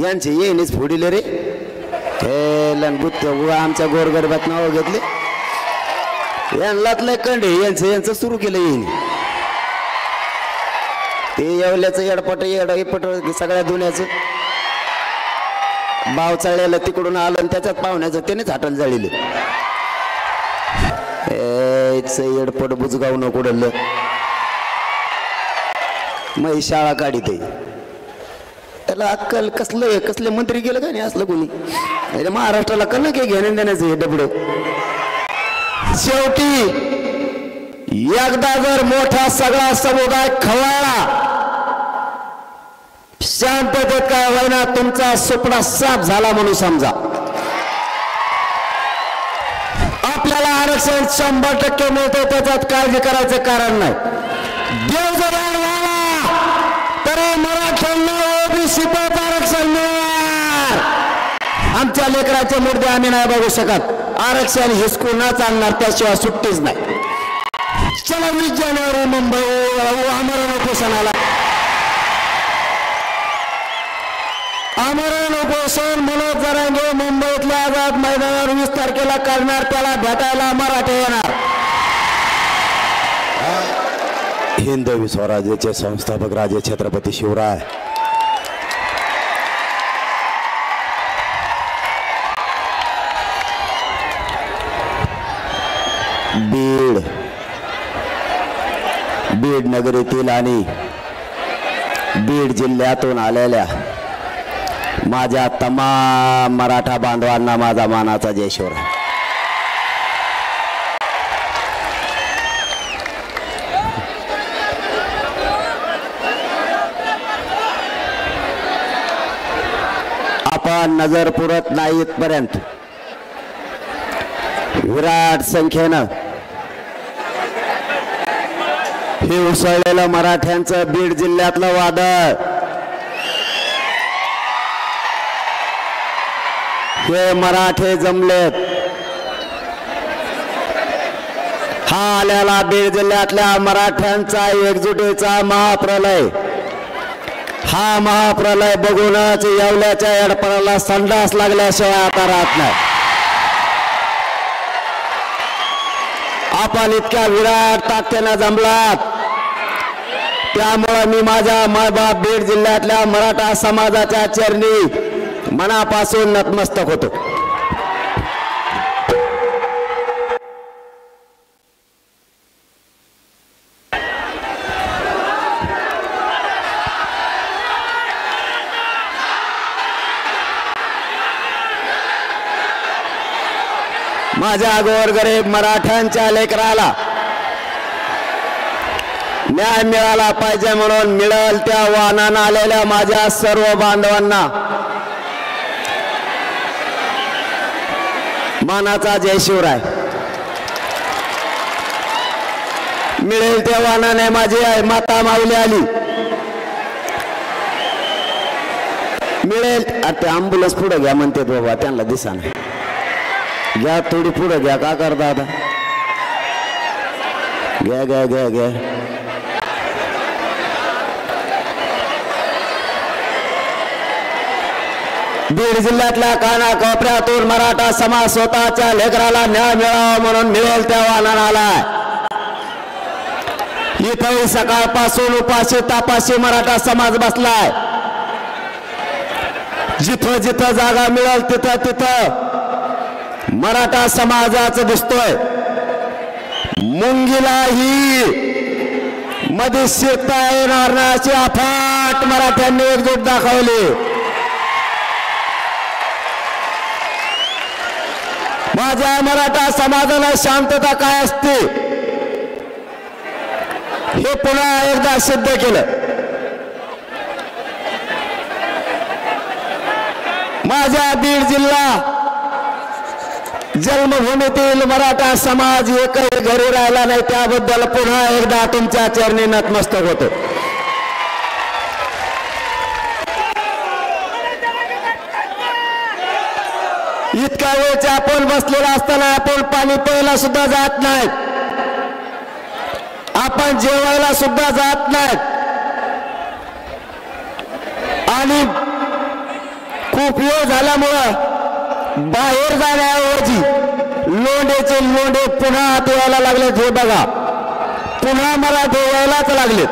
यांचे येईनच फोडिले रे हे लंबूत आमच्या गोरगरबात नाव घेतले यांनातलं कंडे यांचं सुरू केलं येईन ते येवल्याचं येडपट येडपट सगळ्या दुनियाचं बाव चाळल्याला तिकडून आलं आणि त्याच्यात पाहुण्याचं त्यानेच हाटल जाळीले येडपट बुजगाव नको डल्लं मग शाळा काढीत त्याला अक्कल कसले मंत्री गेलं का नाही असलं कोणी महाराष्ट्राला कल काय घेणं देण्याचं हे डबड शेवटी एकदा जर मोठा सगळा समुदाय खवळला शांततेत काय होईना तुमचा सुपडा साफ झाला म्हणून समजा आपल्याला आरक्षण 100% मिळते त्याच्यात काळजी करायचं कारण नाही देव जर वाढला तरी मराठ्यांना ओबीसीत आरक्षण मिळणार आमच्या लेकराचे मुद्दे आम्ही नाही बघू शकत आरक्षण हिसकूनच आणणार त्याशिवाय सुट्टीच नाही चला 20 जानेवारी मुंबई आमरण उपोषणाला आमरण उपोषण मनोज जरांगे मुंबईतल्या आझाद मैदानावर 20 तारखेला करणार त्याला भेटायला मराठे येणार हिंदवी स्वराज्याचे संस्थापक राजे छत्रपती शिवराय बीड नगरीतील आणि बीड जिल्ह्यातून आलेल्या माझ्या तमाम मराठा बांधवांना माझा मानाचा जय शिवराय आपण नजर पुरत नाही इथपर्यंत विराट संख्येनं हे उसळलेलं मराठ्यांचं बीड जिल्ह्यातलं वादळ हे मराठे जमलेत हा आलेला बीड जिल्ह्यातल्या मराठ्यांचा एकजुटीचा महाप्रलय हा महाप्रलय बघूनच येवल्याच्या येडपणाला संडास लागल्याशिवाय आता राहत नाही आपण इतक्या विराट ताकदीने जमलात त्यामुळे मी माझ्या मायबाप बीड जिल्ह्यातल्या मराठा समाजाच्या चरणी मनापासून नतमस्तक होतो माझ्या गोरगरीब मराठ्यांच्या लेकराला न्याय मिळाला पाहिजे म्हणून मिळेल त्या वाहनानं आलेल्या माझ्या सर्व बांधवांना मानाचा जय शिवराय मिळेल त्या वाहनाने माझी माता माऊली आली मिळेल आता अँब्युलन्स पुढे घ्या म्हणते बाबा त्यांना दिसा नाही घ्या थोडी पुढे घ्या का करता आता घ्या घ्या घ्या घ्या बीड जिल्ह्यातल्या कानाकोपऱ्यातून मराठा समाज स्वतःच्या लेकराला न्याय मिळावा म्हणून मिळेल त्या वाहनानं आलाय इथंही सकाळपासून उपाशी तापाशी मराठा समाज बसलाय जिथं जिथं जागा मिळेल तिथं तिथं मराठा समाजाचं दिसतोय मुंगीलाही मध्ये शिरता येणार नाही अशी अफाट मराठ्यांनी एकजूट दाखवली माझ्या मराठा समाजाला शांतता काय असते हे पुन्हा एकदा सिद्ध केलं माझ्या बीड जिल्हा जन्मभूमीतील मराठा समाज एकही घरी राहिला नाही त्याबद्दल पुन्हा एकदा तुमच्या चरणी नतमस्तक होतो इतका वेळ आपण बसलेला असताना आपण पाणी प्यायला सुद्धा जात नाहीत आपण जेवायला सुद्धा जात नाहीत आणि खूप वेळ झाल्यामुळं बाहेर जाण्याऐवजी लोंढेचे लोंढे पुन्हा आत यायला लागलेत. हे बघा, पुन्हा मराठे यायलाच लागलेत.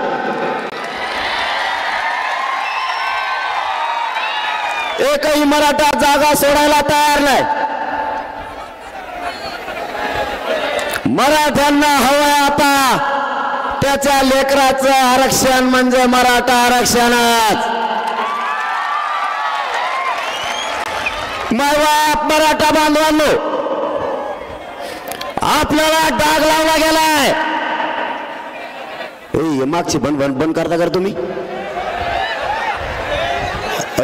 एकही मराठा जागा सोडायला तयार नाही. मराठ्यांना हवंय आता त्याच्या लेकराचं आरक्षण म्हणजे मराठा आरक्षणच. मायबाप मराठा बांधवांनो, आपल्याला डाग लावला गेलाय. मागची बंद करता कर तुम्ही.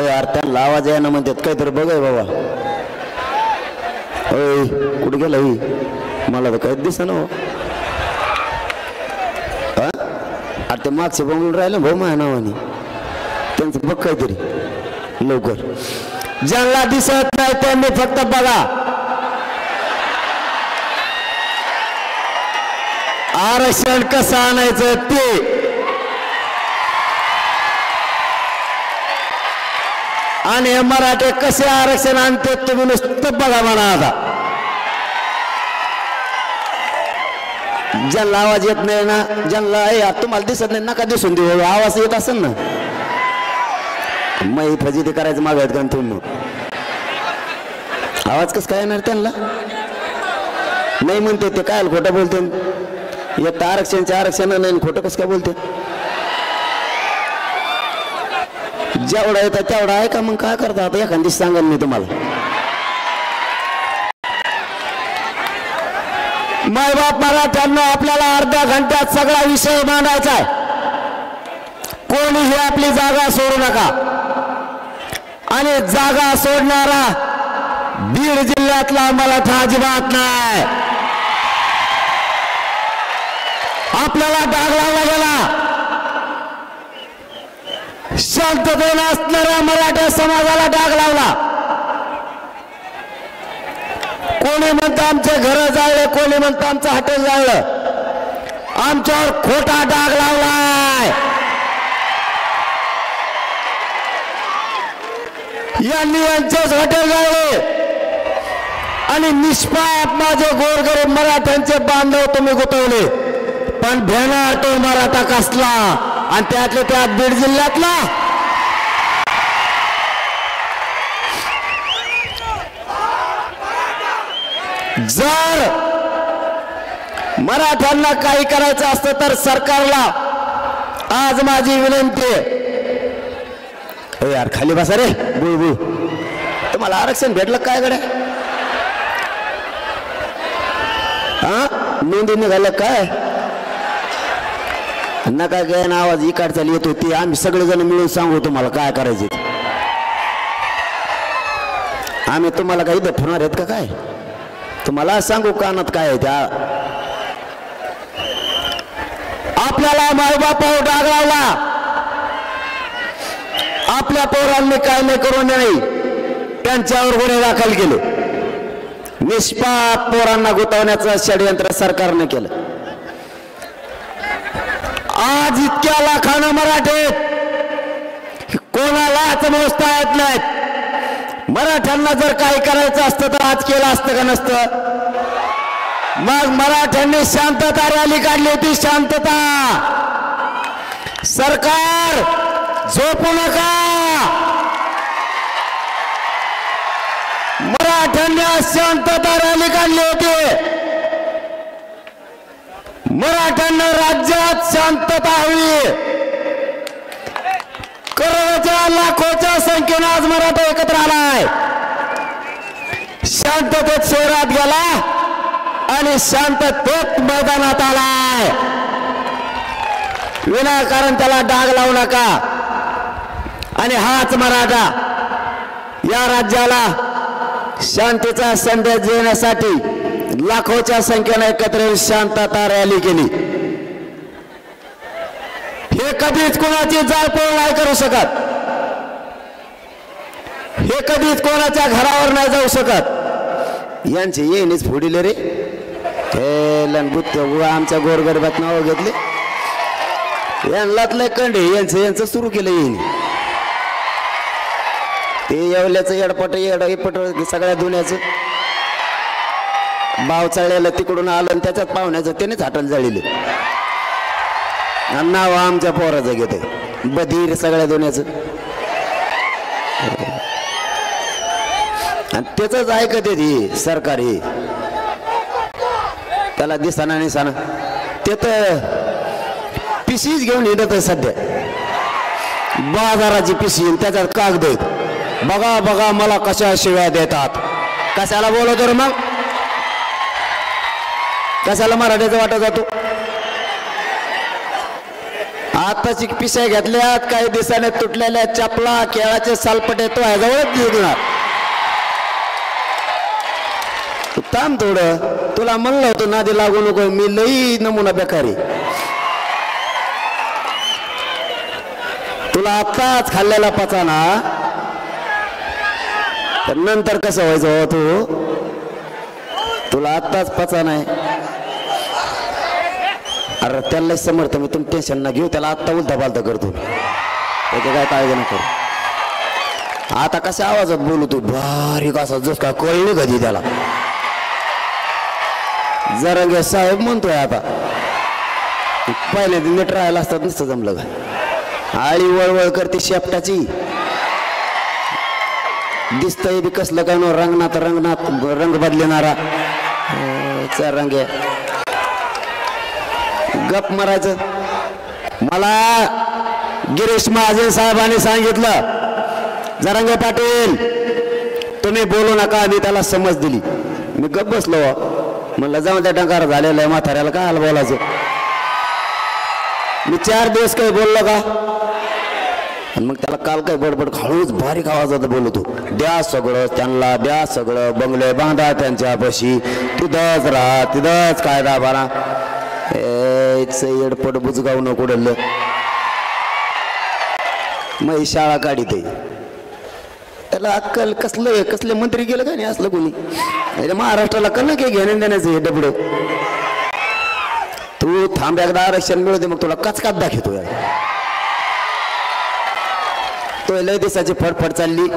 यार त्यांना आवाज आहे ना म्हणतात काहीतरी बघाय बाबा. कुठे गेला मला तर काहीच दिसत ना. अरे ते मागचे बंगून राहिले भाऊ माझ्या नावाने. त्यांचं बघ काहीतरी लवकर. ज्यांना दिसत नाही त्यांनी फक्त बघा. आरक्षण कसं आणायचं ते, आणि मराठे कसे आरक्षण आणते तुम्ही नुसतं बघा म्हणा. आता ज्यांना आवाज येत नाही ना, ज्यांना तुम्हाला दिसत नाही नका दिसून देऊ. आवाज येत असेल ना, मग फजिती करायचं मागत का तुम्ही. आवाज कसं काय येणार त्यांना नाही म्हणते ते. काय खोटं बोलते. येत आरक्षणचे आरक्षण नाही, खोटं कसं काय बोलते. जेवढा येतं तेवढा आहे का. मग काय करता आता एखादी सांगेन मी तुम्हाला. मायबाप मराठ्यांना आपल्याला अर्ध्या घंट्यात सगळा विषय मांडायचा आहे. कोणीही आपली जागा सोडू नका. आणि जागा सोडणारा बीड जिल्ह्यातला मराठा अजिबात नाही. आपल्याला डाग लावला गेला. शांततेने असणाऱ्या मराठा समाजाला डाग लावला. कोणी म्हणतं आमचे घर जाळले, कोणी म्हणतं आमचं हॉटेल जाळलं. आमच्यावर खोटा डाग लावलाय. यांनी यांचेच हॉटेल जाळले आणि निष्पाप माझे गोरगरीब मराठ्यांचे बांधव तुम्ही गुतवले. पण भेणार तो मराठा कसला, आणि त्यातले त्यात बीड जिल्ह्यातला. जर मराठ्यांना काही करायचं असतं तर सरकारला आज माझी विनंती आहे. यार खाली बसा रे बुळबुळ. तुम्हाला आरक्षण भेटलं काय गड्या. नोंदी निघालं काय नका काय ना. आवाज इकडचा येत होती. आम्ही सगळेजण मिळून सांगू तुम्हाला काय करायचे. आम्ही तुम्हाला काही दफणार आहेत का काय. तुम्हाला सांगू कानात काय आहे त्या. आपल्याला मायबापावर डाग लावला. आपल्या पोरांनी काय नाही करू नये त्यांच्यावर गुन्हे दाखल केले. निष्पाप पोरांना गुंतवण्याचं षडयंत्र सरकारने केलं. आज इतक्या लाखानं मराठे कोणालाच मोजता येत नाहीत. मराठ्यांना जर काही करायचं असतं तर आज केलं असतं का नसतं. मग मराठ्यांनी शांतता रॅली काढली होती. शांतता. सरकार झोपू नका. मराठ्यांनी शांतता रॅली काढली होती. मराठ्यांना राज्यात शांतता हवी. करोडोच्या लाखोच्या संख्येने आज मराठा एकत्र आलाय. शांततेत शहरात गेला आणि शांततेत मैदानात आलाय. विनाकारण त्याला डाग लावू नका. आणि हाच मराठा या राज्याला शांतीचा संदेश देण्यासाठी लाखोच्या संख्येने एकत्र येऊन शांतता रॅली केली. हे कधीच कोणाची जाळपोळ नाही करू शकत. हे कधीच कोणाच्या घरावर नाही जाऊ शकत. यांचे येणीच फोडिले रे. हे लंगुत आमच्या गोरगरिबात नाव घेतले. यांनातले कंडे यांचं सुरू केलं. येईन ते येवल्याचं येडपट सगळ्या दुनियाचं भाव चळलेलं तिकडून आलं आणि त्याच्यात पाहुण्याचं त्यानेच हाटल जळले. नाव आमच्या पोराचं घेते बधीर सगळ्या दुनियाचं आणि त्याच ऐकत ती सरकारी त्याला दिसाना निसाना ते तर पिशीच घेऊन येत आहे सध्या बाजाराची पिशी त्याच्यात कागद बघा बघा मला कशा शिव्या देतात. कशाला बोलवतो रे मग कशाला मराठीचा वाटा जातो. आताची पिशा घेतल्यात काही दिवसाने तुटलेल्या चपला केळाचे सालपटे तो ह्याजवळच देणार. तू थांब थोडं तुला म्हणलं होतं नादी लागू नको मी लई नमुना बेकारी. तुला आताच खाल्लेला पचाना तर नंतर कसं व्हायचं हो तू. तुला आताच पचा नाही. अरे त्याला समर्थ मी तुम्ही टेन्शन ना घेऊ त्याला आत्ता उलटा पालता करतो त्याचे काय काळजी नको. आता कशा आवाजात बोलू तू बारीक असा जस काय कळली कधी त्याला. जरंगे साहेब म्हणतोय आता पहिले नीट राहायला असतात नुसतं जमलं का. आळी वळवळ करते शेपटाची दिसतंय बी कसलं काय नो रंगनाथ रंग बदलणारा रंगे गप मारायचं. मला गिरीश महाजन साहेबांनी सांगितलं जरांगे पाटील तुम्ही बोलू नका. मी त्याला समज दिली. मी गप बसलो म्हणलं जाऊन त्या डंकार झालेलं आहे म्हाताऱ्याला काय हाल बोलायचं. मी 4 दिवस काही बोललो का आणि मग त्याला काल काय बडबड हळूच बारीक आवाजात बोलतो द्या सगळं त्यांना द्या सगळं बंगले बांधा त्यांच्यापाशी तिथंच राहा तिथंच कायदा बारा. एडपट बुजगाव नको डल्लं मग शाळा काढीत त्याला अक्कल कसले मंत्री गेलं का नाही असलं कोणी. महाराष्ट्राला कन काही घेण्या देण्याचं हे डबड. तू थांब एकदा आरक्षण मिळवते मग तुला कचकात दाखवतो. तो लय दिवसाची फडफड चालली.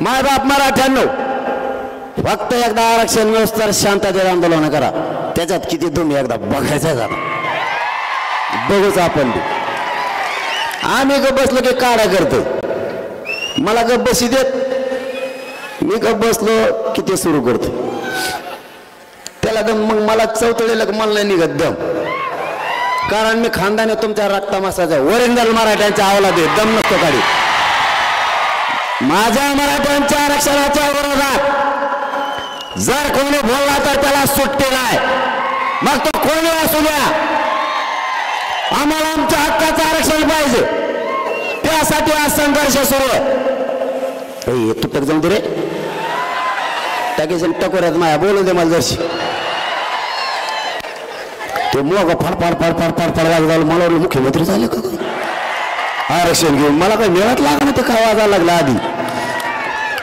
माय बाप मराठ्यांनो फक्त एकदा आरक्षण मिळवस तर शांततेत आंदोलन करा. त्याच्यात किती तुम्ही एकदा बघायचं जाता बघूच आपण. आम्ही गप बसलो की काढा करतो. मला गप बसी देत मी गप बसलो की ते सुरू करतो. त्याला दम मग मला चौतळेला मला नाही निघत दम. कारण मी खानदाने तुमच्या रक्तामासाचा ओरिजिनल मराठ्यांच्या आवला दे दम नसतो काढी. माझ्या मराठ्यांच्या आरक्षणाच्या विरोधात जर कोणी बोलला तर त्याला सुट्टी नाही. मग तो कोणी असू द्या आम्हाला आमच्या हक्काचं आरक्षण पाहिजे. त्यासाठी आज संघर्ष सुरू आहे. तुटक जाऊन दे रे टाकीशन टकोऱ्यात माया बोलू दे मला जरशी. ते मग फडफड फडफड फडफड झालं मला मुख्यमंत्री झाले का आरक्षण घेऊन. मला काही मिळत लागलं ते काय वाजायला लागला आधी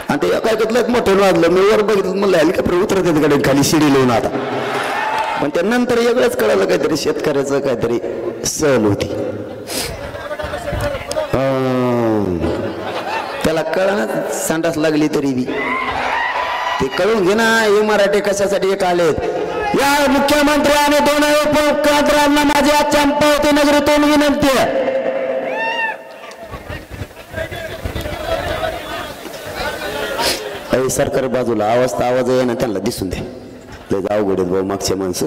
आणि ते काय घेतलं मोठं वाजलं. मी वर बघितलं म्हणलं हेलिकॉप्टर उतरत येत खाली शिडी लिहून आता. पण त्यानंतर वेगळंच कळालं काहीतरी शेतकऱ्याचं काहीतरी सहल होती. त्याला कळना संडास लागली तरी बी ते कळून घे ना. हे मराठी कशासाठी एक आलेत. या मुख्यमंत्री आणि 2 उपमुख्यमंत्र्यांना माझी आज चंपावती नगरीतून विनंती आहे. सरकार बाजूला आवाज आहे ना त्यांना दिसून दे. अवघड आहेत भाऊ मागच्या माणसं.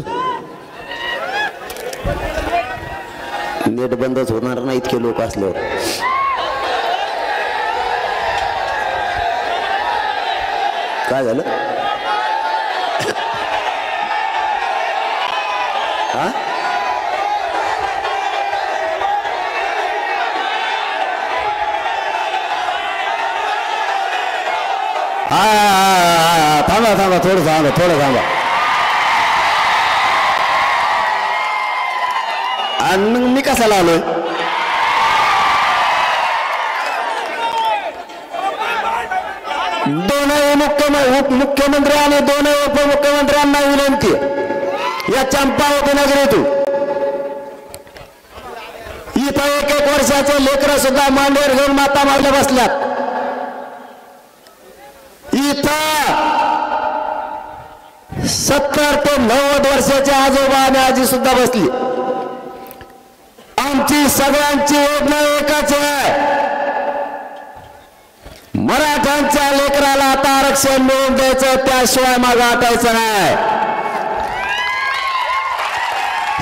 नेट बंदच होणार नाही इतके लोक असल्यावर. काय झालं हा थांबा थांबा थोडं थांबा. आणि मग मी कशाला आलोय. दोनही मुख्यमंत्री आणि 2 उपमुख्यमंत्र्यांना विनंती या चंपावती नगरीतून. इथं 1-1 वर्षाचे लेकरं सुद्धा मांडीवर घेऊन माता मारल्या बसल्यात. इथं 70 ते 90 वर्षाच्या आजोबा आणि आजी सुद्धा बसली. आमची सगळ्यांची योजना एकच आहे, मराठ्यांच्या लेकराला आता आरक्षण मिळवून द्यायचं, त्याशिवाय मागे हटायचं नाही.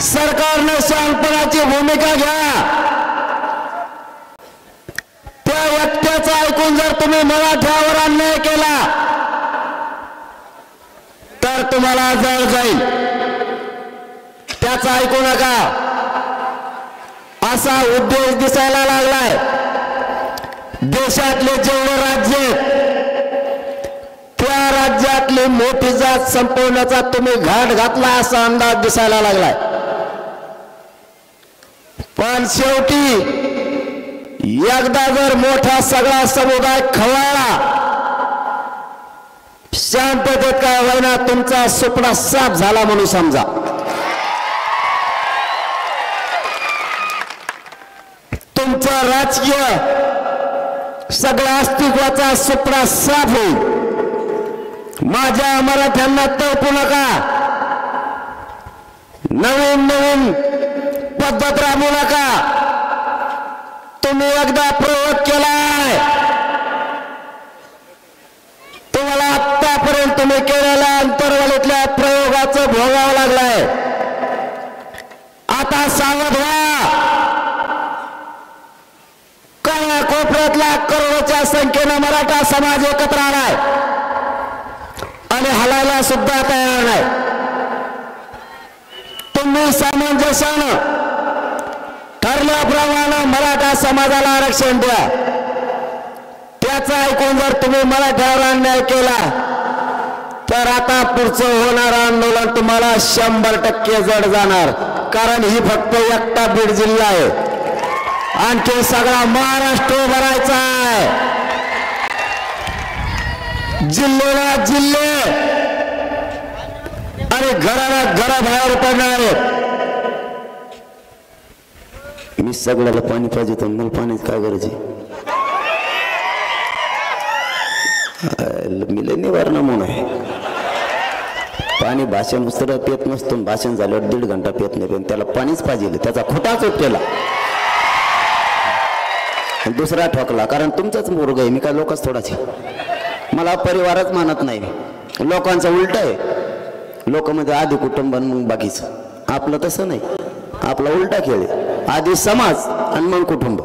सरकारने शहाणपणाची भूमिका घ्या. त्या व्यक्तीचं ऐकून जर तुम्ही मराठ्यावर अन्याय केला तर तुम्हाला जळ जाईल. त्याचं ऐकू नका. असा उद्देश दिसायला लागलाय. देशातले जेवढे राज्य त्या राज्यातली मोठी जात संपवण्याचा तुम्ही घाट घातला असा अंदाज दिसायला लागलाय. पण शेवटी एकदा जर मोठा सगळा समुदाय खवळला, शांततेत काय होईना तुमचा सुपडा साफ झाला म्हणून समजा. तुमचा राजकीय सगळ्या अस्तित्वाचा सुपडा साफ होईल. माझ्या मराठ्यांना तळपू नका. नवीन नवीन पद्धत राबवू नका. तुम्ही एकदा प्रयोग केलाय, तुम्हाला आतापर्यंत तुम्ही केलेल्या अंतर्गतातल्या प्रयोगाचं भोगावं लागलंय. आता सावध व्हा. कोपऱ्यातल्या करोडोच्या संख्येनं मराठा समाज एकत्र आलाय आणि हलायला सुद्धा तयार नाही. तुम्ही सामंजस्यानं ठरल्याप्रमाणे मराठा समाजाला आरक्षण द्या. त्याचं ऐकून जर तुम्ही मराठ्यावर अन्याय केला तर आता पुढचं होणारं आंदोलन तुम्हाला 100% जड जाणार. कारण ही फक्त एकटा बीड जिल्हा आहे, आणखी सगळा महाराष्ट्र भरायचा आहे. जिल्ह्याला जिल्हे आणि घराला घराबाहेर पडणार आहेत. मी सगळ्याला पाणी पाहिजे तर मला पाण्याची काय गरज आहे? मी लय निवारणा म्हणून आहे. पाणी भाषण उसर पेत नसतो, भाषण झाल्यावर 1.5 घंटा पेत नाही, पण त्याला पाणीच पाहिजे. त्याचा खोटाच उपकेला दुसरा ठोकला. कारण तुमचाच मुर्ग आहे, मी काय लोकच थोडाच आहे. मला परिवारच मानत नाही. लोकांचं उलट आहे. लोक मध्ये आधी कुटुंब मग बाकीचं. आपलं तसं नाही. आपला उलटा खेळ आहे. आधी समाज आणि मग कुटुंब.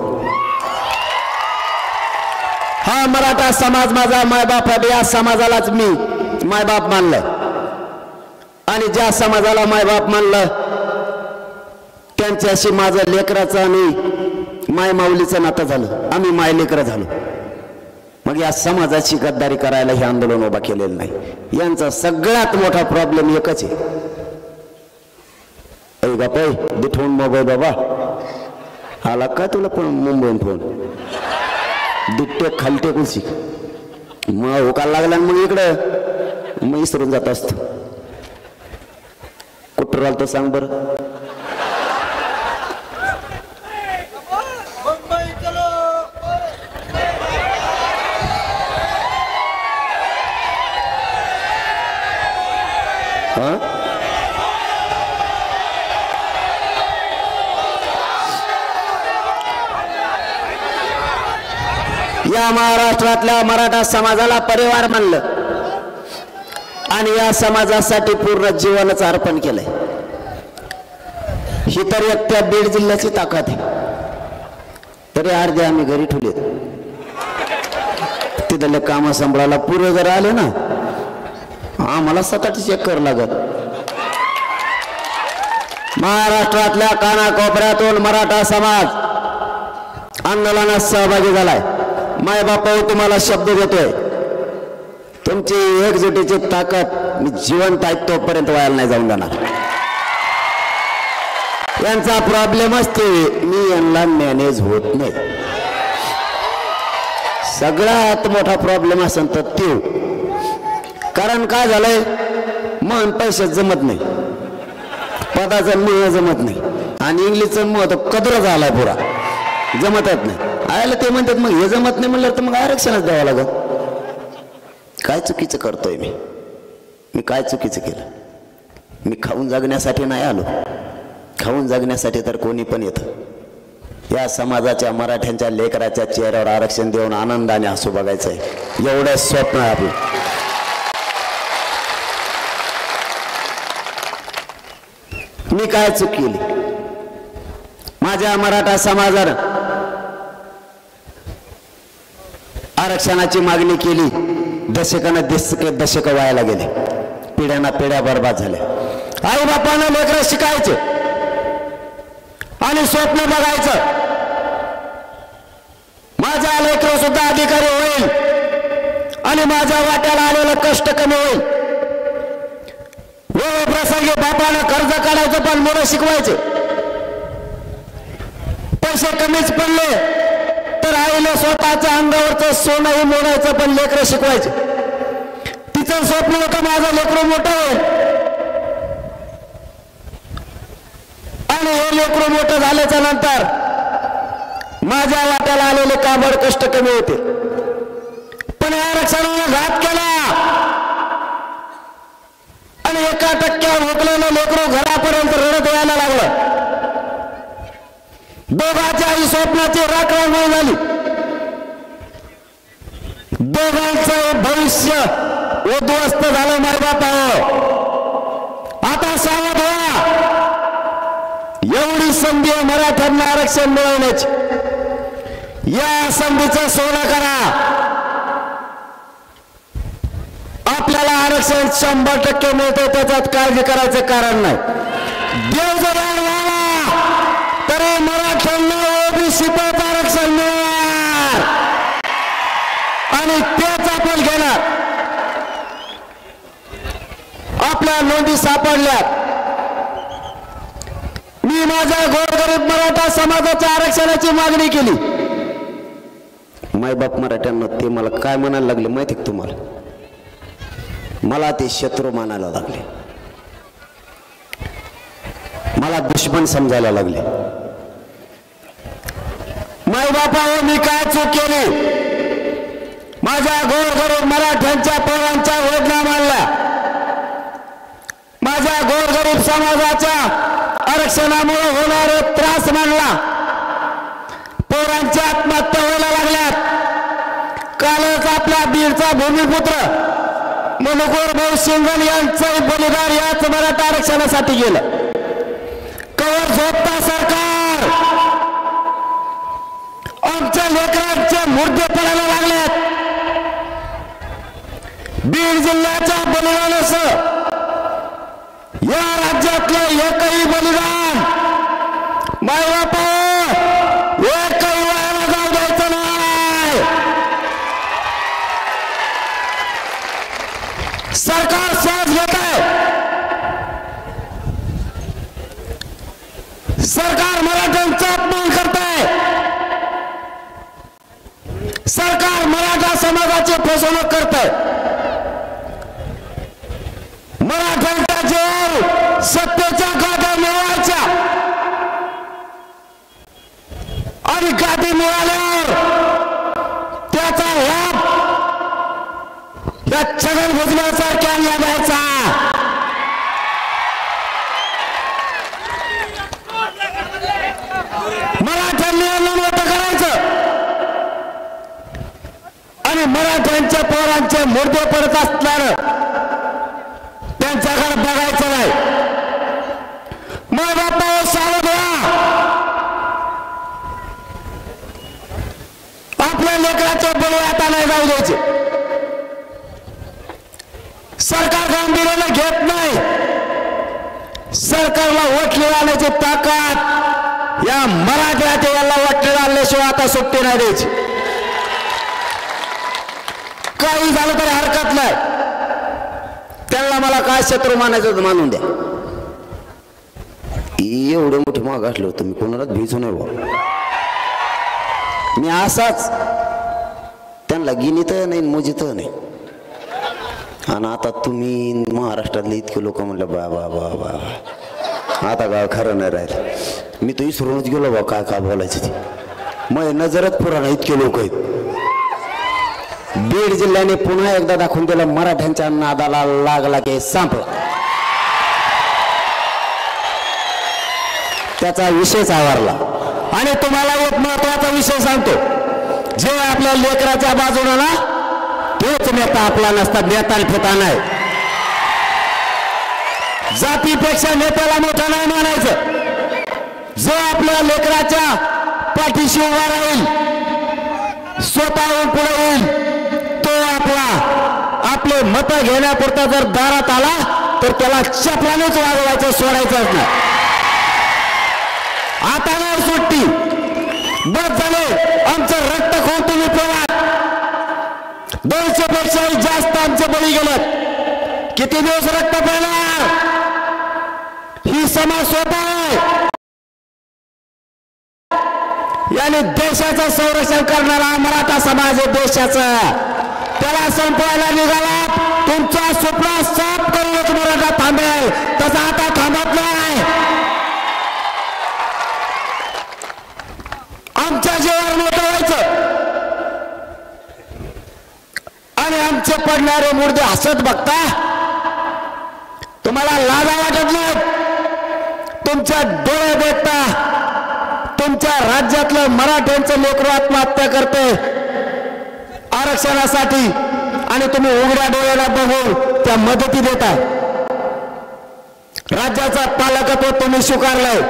हा मराठा समाज माझा मायबाप आहे. या समाजालाच मी मायबाप मानलंय आणि ज्या समाजाला मायबाप मानलं त्यांच्याशी माझं लेकराचं आणि माय माऊलीचं नातं झालं. आम्ही माय लेकरं झालो. मग या समाजाची गद्दारी करायला हे आंदोलन उभा केलेलं नाही. यांचा सगळ्यात मोठा प्रॉब्लेम एकच आहे. ऐ बापा दिठवून मोबाईल बाबा आला का तुला पण मुंबईहून फोन दुट्टे खालटे कुलशी मग होकायला लागला. मग इकडं मग इसरून जात असतो. कुठं राहिलं तर सांग बरं. या महाराष्ट्रातल्या मराठा समाजाला परिवार मानलं आणि या समाजासाठी पूर्ण जीवनच अर्पण केलंय. ही तर एक त्या बीड जिल्ह्याची ताकद आहे. तरी अर्धे आम्ही घरी ठेवले. तिथले काम सांभाळायला पूर्व जर आले ना आम्हाला 7-8 चेक करावं लागत. महाराष्ट्रातल्या कानाकोपऱ्यातून मराठा समाज आंदोलनात सहभागी झालाय. माय बापा तुम्हाला शब्द देतोय, तुमची एकजुटीची ताकद मी जिवंत आहे तोपर्यंत व्हायला नाही जाऊन देणार. यांचा प्रॉब्लेमच ते मी यांना मॅनेज होत नाही. सगळ्यात मोठा प्रॉब्लेम असेल तर ते. कारण काय झालंय मन पैशात जमत नाही, पदाचं मोह जमत नाही आणि इंग्लिशचं मोह तर कदर झालाय पुरा जमतच नाही. आयला ते म्हणतात मग हे जमत नाही म्हणलं तर मग आरक्षणच द्यावं लागत. काय चुकीचं करतोय मी काय चुकीचं केलं? मी खाऊन जगण्यासाठी नाही आलो. खाऊन जगण्यासाठी तर कोणी पण येतं. या समाजाच्या मराठ्यांच्या लेकराच्या चेहऱ्यावर आरक्षण देऊन आनंदाने हसू बघायचं आहे, एवढं स्वप्न आहे आपलं. मी काय चूक केली? माझ्या मराठा समाजानं आरक्षणाची मागणी केली, दशक व्हायला गेले, पिढ्याना पिढ्या बर्बाद झाल्या. आई बापानं लेकरं शिकायचे आणि स्वप्न बघायचं, माझा लेकरं सुद्धा अधिकारी होईल आणि माझ्या वाट्याला आलेलं कष्ट कमी होईल. वेळ प्रसंगी बापानं कर्ज काढायचं पण मुलं शिकवायचे. पैसे कमीच पडले तर आईला स्वतःच्या अंगावरचं सोनंही मोडायचं पण लेकरं शिकवायचे. तिचं स्वप्न होतं माझं लेकरं मोठं होईल आणि हे लेकरं मोठं झाल्याच्या नंतर माझ्या वाट्याला आलेले काबड कष्ट कमी होते. पण आरक्षणाने घात केला आणि 1% हुकलेलं लेकरं घरापर्यंत रडत यायला लागलं. दोघांच्याही स्वप्नाची राखरांगोळी झाली. दोघांचं भविष्य उद्ध्वस्त झालं. मायबापाओ, आता सावध व्हा. एवढी संधी मराठ्यांना आरक्षण मिळवण्याची. या संधीचं सोनं करा. आपल्याला आरक्षण 100% मिळते, त्याच्यात काळजी करायचं कारण नाही. देव जर व्हावा तरी मराठ्यांना ओबीसी आरक्षण मिळणार आणि तेच आपण घेणार. आपल्या नोंदी सापडल्यात. मी माझ्या गोरगरीब मराठा समाजाच्या आरक्षणाची मागणी केली. मायबाप मराठ्यांना ते मला काय म्हणायला लागले माहिती का तुम्हाला? मला ते शत्रू मानायला लागले, मला दुश्मन समजायला लागले. मायबापावर मी काय चूक केली? माझ्या गोरगरीब मराठ्यांच्या पोरांच्या वेदना मानल्या, माझ्या गोरगरीब समाजाच्या आरक्षणामुळे होणारे त्रास मानला. पोरांच्या आत्महत्या व्हायला लागल्यात. कालच आपल्या बीडचा भूमिपुत्र मनोहर भाऊ सिंगल यांचं बलिदान याच मराठा आरक्षणासाठी गेलं. कवर झोपता सरकार आमच्या लेकरांचे मुर्दे पडायला लागलेत. बीड जिल्ह्याच्या बलिदानासह या राज्यातलं एकही बलिदान मायबापा एकही वायाला जाऊ द्यायचं नाही. सरकार श्वास घेत आहे. सरकार मराठ्यांचा अपमान करत आहे. सरकार मराठा समाजाची फसवणूक करत आहे. मराठ्यांच्या जीवावर सत्तेच्या गाद्या मिळवायच्या आणि गादी मिळाल्यावर त्याचा लाभ या छगन भुजबळासारख्या द्यायचा. मराठ्यांनी आंदोलन मोठं करायचं आणि मराठ्यांच्या पोरांचे मुर्दे पडत असल्यानं त्यांच्याकडे बघायचं नाही. मग बापा सावध व्हा. आपल्या लेकराच्या बळी आता नाही जाऊ द्यायचे. सरकार गांभीर्याने घेत नाही. सरकारला वोट मिळाल्याची ताकद या मराठ्याच्या याला वोट मिळाल्याशिवाय आता सुट्टी नाही द्यायची. काही झालं तरी हरकत नाही. त्यांना मला काय शत्रू मानायचं मानून द्या. एवढं मोठे माग असलं होतं मी कोणालाच भिजू नाही बा. मी असाच त्यांना गिनीत नाही मोजित नाही. आणि आता तुम्ही महाराष्ट्रातले इतके लोक म्हणलं बा बा बा बा आता काय खरं नाही राहिलं. मी तो इसरूनच गेलो बा काय काय बोलायचं ते. मग नजरच पुराणा इतके लोक आहेत. बीड जिल्ह्याने पुन्हा एकदा दाखवून दिलं मराठ्यांच्या नादाला लागला की संपला. त्याचा विषयच आवरला. आणि तुम्हाला एक महत्वाचा विषय सांगतो, जे आपल्या लेकराच्या बाजूने ना तोच नेता आपला नसता, नेता फेता नाही. जातीपेक्षा नेत्याला मोठा नाही मानायचं. जो आपल्या लेकराच्या पाठीशी उभा राहील, स्वतःहून पुढे येईल, तो आपले मत घेण्यापुरता जर दारात आला तर त्याला चपलानेच वागवायचं, सोडायचंच नाही. आता नाही सुट्टी. बस झाले, आमचं रक्त खाऊन तुम्ही पिवा. 200 पेक्षाही जास्त आमचे बळी गेलेत. किती दिवस रक्त पिणार? ही समाज स्वतः आहे. याने देशाचं संरक्षण करणारा मराठा समाज आहे देशाचं. त्याला संपवायला निघाला. तुमचा स्वप्न साफ करूनच मराठा थांबेल, तसा आता थांबत नाही. आमच्या जीवावर मोठं व्हायचं आणि आमचे पडणारे मुर्दे हसत बघता तुम्हाला लाजा वाटत नाही. तुमच्या डोळे देखता तुमच्या राज्यातलं मराठ्यांचं लेकरू आत्महत्या करते आरक्षणासाठी आणि तुम्ही उघड्या डोळ्याला बघून त्या मदती देता. राज्याचा पालकत्व तुम्ही स्वीकारलंय.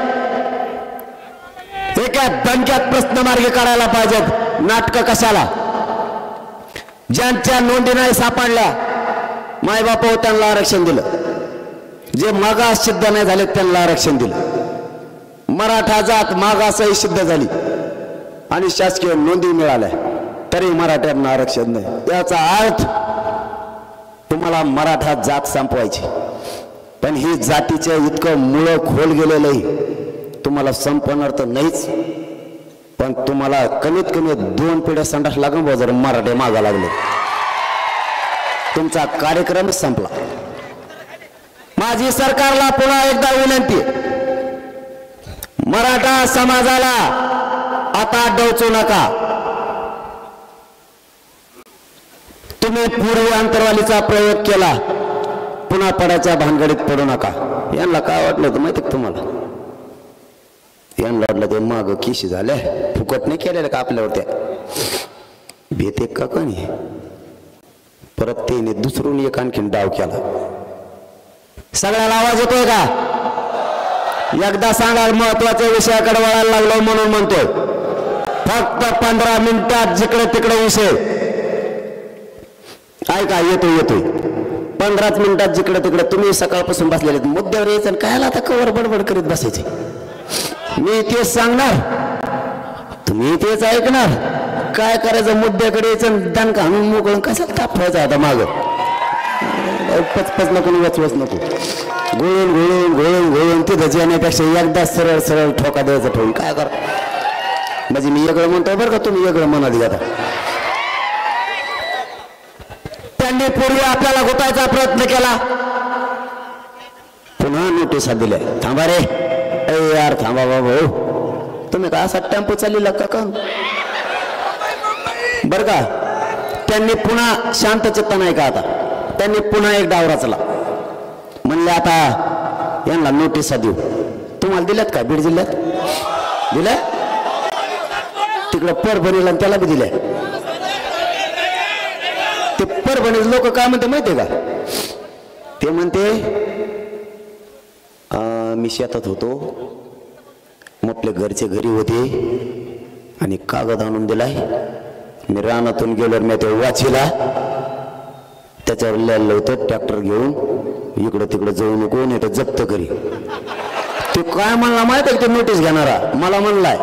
एका दणक्यात प्रश्न मार्गी काढायला पाहिजेत. नाटक कशाला? ज्यांच्या नोंदी नाही सापडल्या मायबाप त्यांना आरक्षण दिलं, जे मागास सिद्ध नाही झाले त्यांना आरक्षण दिलं. मराठा जात मागासही सिद्ध झाली आणि शासकीय नोंदी मिळाल्या तरी मराठ्यांना आरक्षण नाही. याचा अर्थ तुम्हाला मराठा जात संपवायची, पण ही जातीचे इतकं मुळं खोल गेलेलं तुम्हाला संपवणार तर नाहीच, पण तुम्हाला कमीत कमी 2 पिढ्या संडास लागून जर मराठे मागा लागले तुमचा कार्यक्रम संपला. माझी सरकारला पुन्हा एकदा विनंती, मराठा समाजाला आता डोचू नका. तुम्ही पूर्वी अंतरवालीचा प्रयोग केला, पुन्हा पडायच्या भानगडीत पडू नका. यांना काय वाटलं होतं माहिती का तुम्हाला? यांना वाटलं ते माग किशी झाल्या, फुकट नाही केलेलं का आपल्यावर? त्या भीत एक का कोणी परत त्याने दुसरून एक आणखीन डाव केला. सगळ्याला आवाज येतोय का? एकदा सांगा. महत्वाच्या विषयाकडे वळायला लागलो म्हणून म्हणतोय. फक्त 15 मिनिटात जिकडे तिकडे विषय ऐका. येतोय 15 मिनिटात जिकडे तिकडे. तुम्ही सकाळपासून बसलेले मुद्द्यावर यायचं, कायला आता कवर बडबड करीत बसायचे? मी तेच सांगणार, तुम्ही तेच ऐकणार. काय करायचं? मुद्द्याकडे यायचं, दणका आणून मोकळून कशाला तापवायचं आता माग? पचपच नको, वचवच नको. घोळून घोळून घोळून घोळून तिथं येण्यापेक्षा एकदा सरळ सरळ ठोका द्यायचा ठेवून काय कर. म्हणजे मी वेगळं म्हणतोय बरं का, तुम्ही वेगळं म्हणाली आता. त्यांनी पूर्वी आपल्याला घुटायचा प्रयत्न केला, पुन्हा नोटिसा दिल्या. थांबा रे, अरे यार थांबा बाबा, तुम्ही का असा टेम्पो चाललेला का? बर का, त्यांनी पुन्हा शांत चित्त नाही का? आता त्यांनी पुन्हा एक डाव रचला. म्हणले आता यांना नोटिसा देऊ. तुम्हाला दिल्यात का? बीड जिल्ह्यात दिल्या, तिकडे परभणीला त्याला बी दिल्या. ते परभणी लोक काय म्हणते माहितीये का? ते म्हणते मी शेतात होतो, मग आपल्या घरचे घरी होते आणि कागद आणून दिलाय. मी रानातून गेल्यावर मी ते वाचीला, त्याच्यावर लिहायला होतं ट्रॅक्टर घेऊन इकडं तिकडं जाऊ नको नाही तर जप्त करी. ते काय म्हणला माहिती आहे? ते नोटीस घेणारा मला म्हणलाय,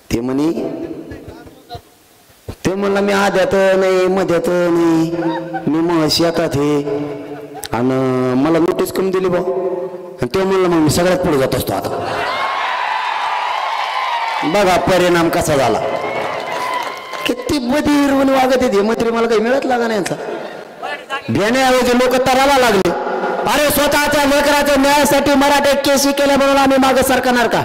ते म्हणला मी आद्यात नाही मध्यात नाही, मी मग शेतात हे आणि मला नोटीस कमी दिली बा. आणि ते म्हणलं मग मी सगळ्यात पुढे जात असतो. आता बघा परिणाम कसा झाला. किती बधीर वागत येते मंत्री, मला काही मिळत लागा नाही. भेण्याऐवजी लोक तराला लागले. अरे स्वतःच्या लेकराच्या न्यायासाठी मराठे केसी केले म्हणून आम्ही मागे सरकणार का?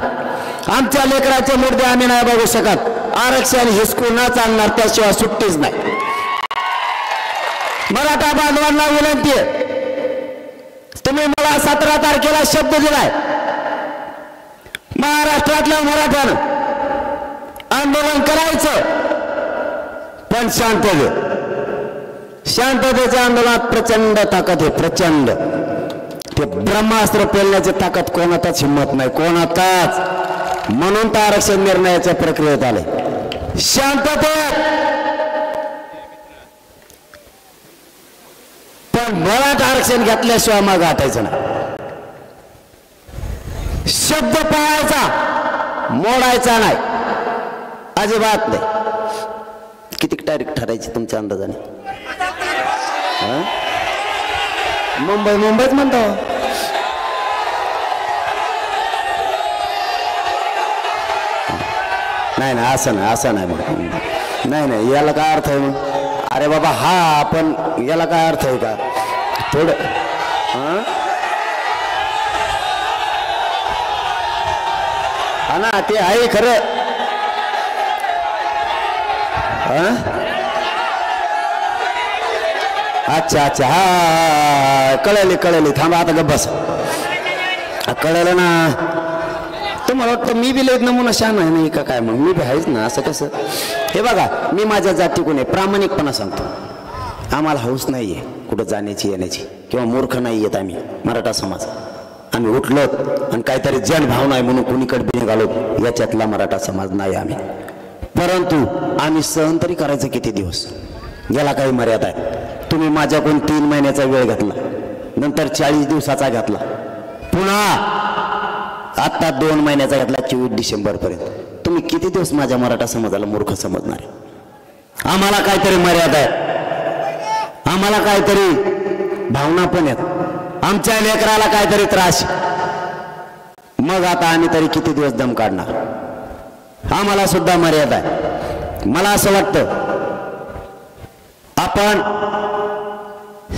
आमच्या लेकराचे मुद्दे आम्ही नाही बघू शकत. आरक्षण हिसकून चालणार, त्याशिवाय सुट्टीच नाही. मराठा बांधवांना विनंती आहे, तुम्ही मला 17 तारखेला शब्द दिलाय, महाराष्ट्रातल्या मराठ्यानं आंदोलन करायचं, पण शांततेच्या आंदोलनात प्रचंड ताकद आहे, प्रचंड. ते ब्रह्मास्त्र पेलण्याची ताकद कोणाचाच हिंमत नाही, कोणाचाच. म्हणून तर आरक्षण निर्णयाच्या प्रक्रियेत आले शांततेत. पण मराठा आरक्षण घेतल्याशिवाय मग हटायचं नाही. शब्द पाळायचा, मोडायचा नाही, अजिबात नाही. किती तारीख ठरायची तुमच्या अंदाजाने? मुंबईत म्हणतो. नाही नाही, असं नाही मग. नाही याला काय अर्थ आहे मग? अरे बाबा हा आपण याला काय अर्थ आहे का थोडं? हा ना, ते आहे खरं. अच्छा हा, कळले. थांबा आता गप्प बस. कळलं ना तुम्हाला? वाटतं मी बी लय नमुना शान आहे नाही का काय? मग मी बी आहेच ना. असं कसं? हे बघा, मी माझ्या जातीकडून आहे, प्रामाणिकपणा सांगतो. आम्हाला हौस नाहीये कुठं जाण्याची येण्याची, किंवा मूर्ख नाही येत आम्ही. मराठा समाज आम्ही उठलो आणि काहीतरी जनभावना आहे म्हणून कुणीकडे बी निघालो, याच्यातला मराठा समाज नाही आम्ही. परंतु आम्ही सहन तरी करायचं किती दिवस? याला काही मर्यादा आहे. तुम्ही माझ्याकडून 3 महिन्याचा वेळ घेतला, नंतर 40 दिवसाचा घेतला, पुन्हा आता 2 महिन्याचा घेतला 24 डिसेंबर पर्यंत. तुम्ही किती दिवस माझ्या मराठा समाजाला मूर्ख समजणार? आम्हाला काहीतरी मर्यादा आहे, आम्हाला काहीतरी भावना पण आहेत, आमच्या लेकराला काहीतरी त्रास. मग आता आम्ही तरी किती दिवस दम काढणार? आम्हाला सुद्धा मर्यादा आहे. मला असं वाटतं आपण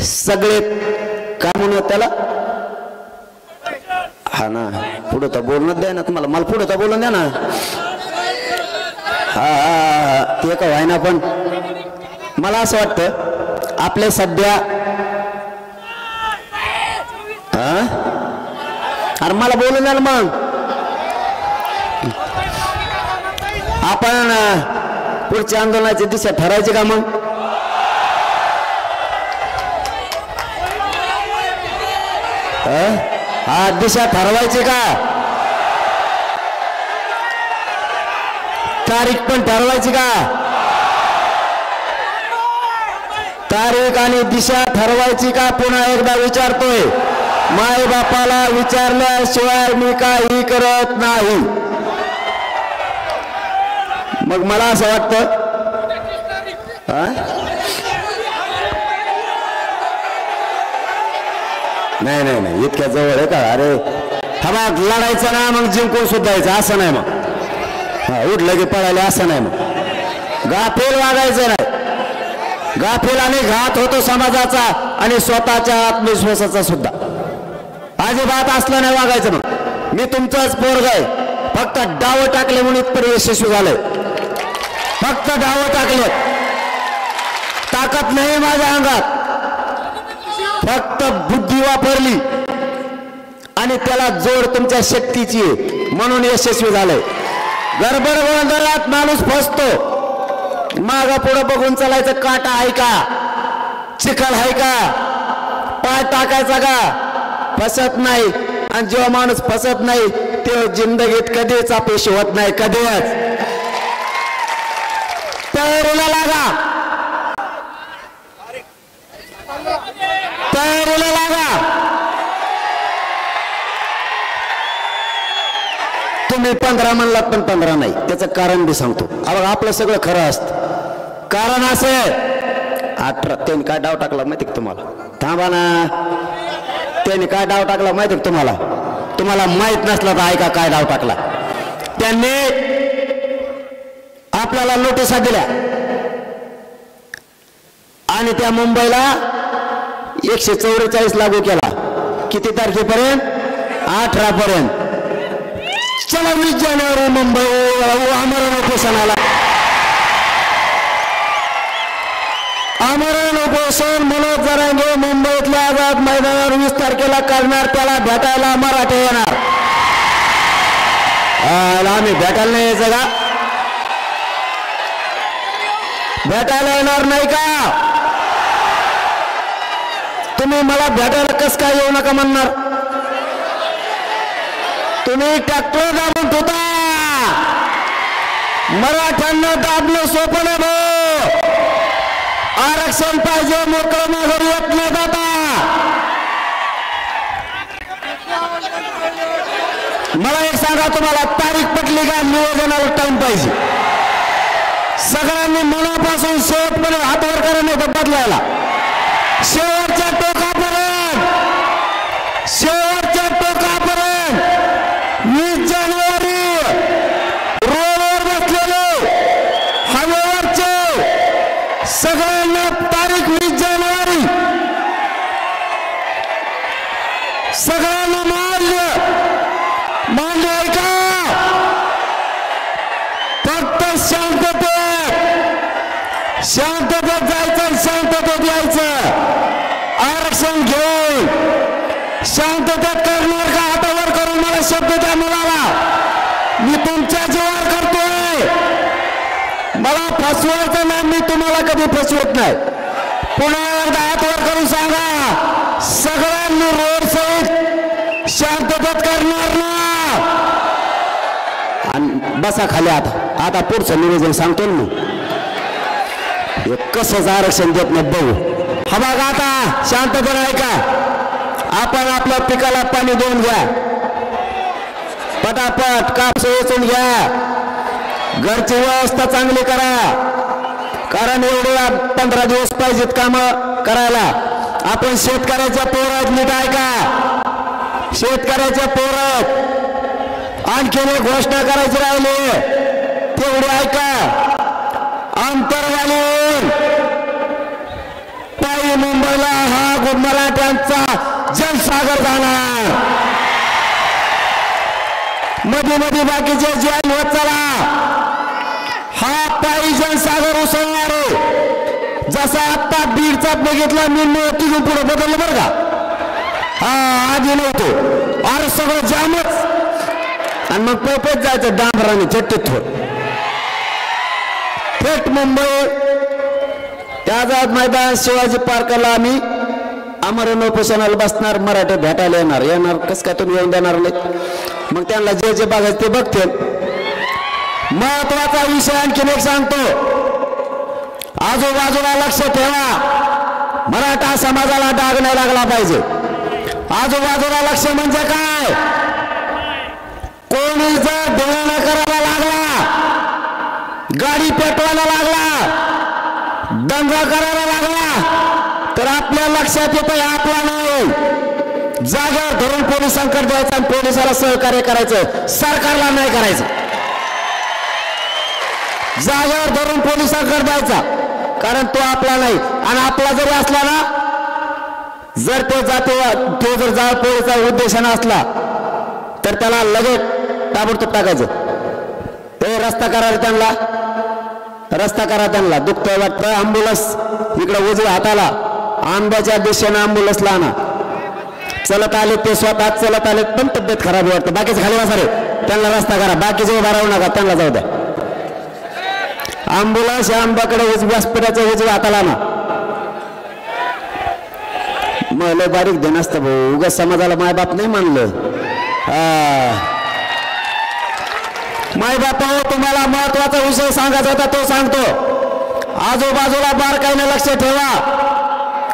सगळे काय म्हणूया त्याला, हा ना, पुढे तर बोलणं द्या ना तुम्हाला, मला पुढे तर बोलून द्या ना. हा ते का व्हाय ना, पण मला असं वाटतं आपले सध्या अरे मला बोलून द्या ना. मग आपण पुढच्या आंदोलनाची दिशा ठरायची का? मग हा दिशा ठरवायची का? तारीख पण ठरवायची का? तारीख आणि दिशा ठरवायची का? पुन्हा एकदा विचारतोय. माय बापाला विचारल्याशिवाय मी काही करत नाही. मग मला असं वाटतं नाही इतक्या जवळ आहे का? अरे हवा लढायचं ना, मग जिंकून सुद्धा यायचं असं नाही. मग उठलं की पळायला असं नाही. मग गाफील वागायचं नाही. गाफील आणि घात होतो समाजाचा आणि स्वतःच्या आत्मविश्वासाचा सुद्धा. अजिबात असलं नाही वागायचं. मग मी तुमचाच पोरगा आहे, फक्त डाव टाकले म्हणून इथपर्यंत यशस्वी झालंय. फक्त डाव टाकले, ताकद नाही माझ्या अंगात, फक्त बुद्धी वापरली आणि त्याला जोड तुमच्या शक्तीची आहे म्हणून यशस्वी झालंय. गडबड गोंधळात माणूस फसतो. मागा पुढे बघून चालायचं. काटा आहे का? चिखल आहे का? पाय टाकायचा का? फसत नाही. आणि जेव्हा माणूस फसत नाही तेव्हा जिंदगीत कधीच अपयश होत नाही. कधीच. तयारीला लागा, तयारीला लागा. तुम्ही 15 म्हणलात पण 15 नाही. त्याचं कारण बी सांगतो. आपलं सगळं खरं असतं. कारण असं 18 त्यांनी काय डाव टाकला माहिती का तुम्हाला? थांबा ना. त्यांनी काय डाव टाकला माहिती का तुम्हाला? तुम्हाला माहित नसला तर ऐका काय डाव टाकला. त्यांनी आपल्याला नोटिसा दिल्या आणि त्या मुंबईला 144 लागू केला. किती तारखेपर्यंत? 18 पर्यंत. चला 20 जानेवारी मुंबई आमरण उपोषणाला. आमरण उपोषण मनोज जरांगे मुंबईतल्या आझाद मैदानावर 20 तारखेला करणार, त्याला भेटायला मराठे येणार. आम्ही भेटायला नाही यायचं का? भेटायला येणार नाही का? तुम्ही मला भेटायला कस काय येऊ नका म्हणणार? तुम्ही ट्रॅक्टर दाबून ठेवता. मराठ्यांना दाबणं सोपं नाही भाऊ. आरक्षण पाहिजे, मोकळं माघारी येत नाही दादा. मला एक सांगा, तुम्हाला तारीख पटली का? नियोजनाला टाइम पाहिजे. सगळ्यांनी मनापासून शेवटपर्यंत हात वर करा, नाही तर बदलायला. शेवटच्या टोकापर्यंत, शेवटच्या टोकापर्यंत 20 जानेवारी रोडवर बसलेले हवेवरचे सगळ्यांना तारीख 20 जानेवारी सगळ्यांना मान्य आहे का? फक्त शांततेत जायचं, शांततेत यायचं. आरक्षण घेऊन शांततेत करणार का? हातावर करून मला शब्द द्या मुलाला. मी तुमच्या जीवावर करतोय. मला फसवायचं नाही, मी तुम्हाला कधी फसवत नाही. पुन्हा एकदा हातवर करून सांगा, सगळ्यांनी रोड सहित शांततेत करणार ना? आणि बसा खाली. आता पुढचं निवेदन सांगतो ना मी. कसंच आरक्षण देत नाही बघू. हा बघा, आता शांतपणे ऐका. आपण आपल्या पिकाला पाणी देऊन घ्या, पटापट कापस वेचून घ्या, घरची व्यवस्था चांगली करा. कारण एवढे 15 दिवस पाहिजेत काम करायला. आपण शेतकऱ्याच्या पोरात, नीट ऐका, शेतकऱ्याच्या पोरात आणखीन एक घोषणा करायची राहिली, तेवढी ऐका. अंतरवालीहून पायी मुंबईला हा मराठ्यांचा जनसागर जाणार. मध्ये मध्ये बाकीचे जैन होत चला. हा पायी जनसागर उसळणार आहे. जसा आता बीडचा बघितला, मी तिथून पुढे बदललं बरं का. हा आधी नव्हतो. अरे सगळं जामच. आणि मग पेपेत जायचं डांबराने चट्टीत थेट मुंबई आझाद मैदान शिवाजी पार्कला आम्ही आमरण उपोषणाला बसणार. मराठे भेटायला येणार. कसं काय तुम्ही येऊन देणार नाही? मग त्यांना जे जे बघायचं ते बघतील. महत्वाचा विषय आणखीन एक सांगतो, आजूबाजूला लक्ष ठेवा. मराठा समाजाला डाग नाही लागला पाहिजे. आजूबाजूला लक्ष म्हणजे काय? कोणी जर ढोळण करायला लागला, गाडी पेटवायला लागला, दंगा करायला लागला, तर आपल्या लक्षात येतं आपला नाही. जागेवर धरून पोलिसांकडे द्यायचं आणि पोलिसाला सहकार्य करायचं, सरकारला नाही करायचं. जागेवर धरून पोलिसांकडे द्यायचा, कारण तो आपला नाही. आणि आपला जरी असला ना, जर तो जर जाळपोळीचा उद्देशाने असला तर त्याला लगेच ताबडतोब टाकायचं. ते रस्ता करायला त्यांना, रस्ता करा त्यांना. दुखतंय वाटतं, अँब्युलन्स इकडे उजव्या हाताला आंब्याच्या दिशेने अँब्युलन्सला आणा. चलत आले ते, स्वतः चलत आले, पण तब्येत खराब वाटतं. बाकीचे खाली बसा रे, त्यांना रस्ता करा. बाकीचे उभा राहू नका, त्यांना जाऊ द्या. अँब्युलन्स या आंब्याकडे व्यासपीठाच्या उजव्या हाताला आणा. मग लय बारीक देण असतं भाऊ, उगाच समाजाला मायबाप नाही मानलं. मायबाप तुम्हाला महत्वाचा विषय सांगायचा होता तो सांगतो. आजूबाजूला बारकाईने लक्ष ठेवा.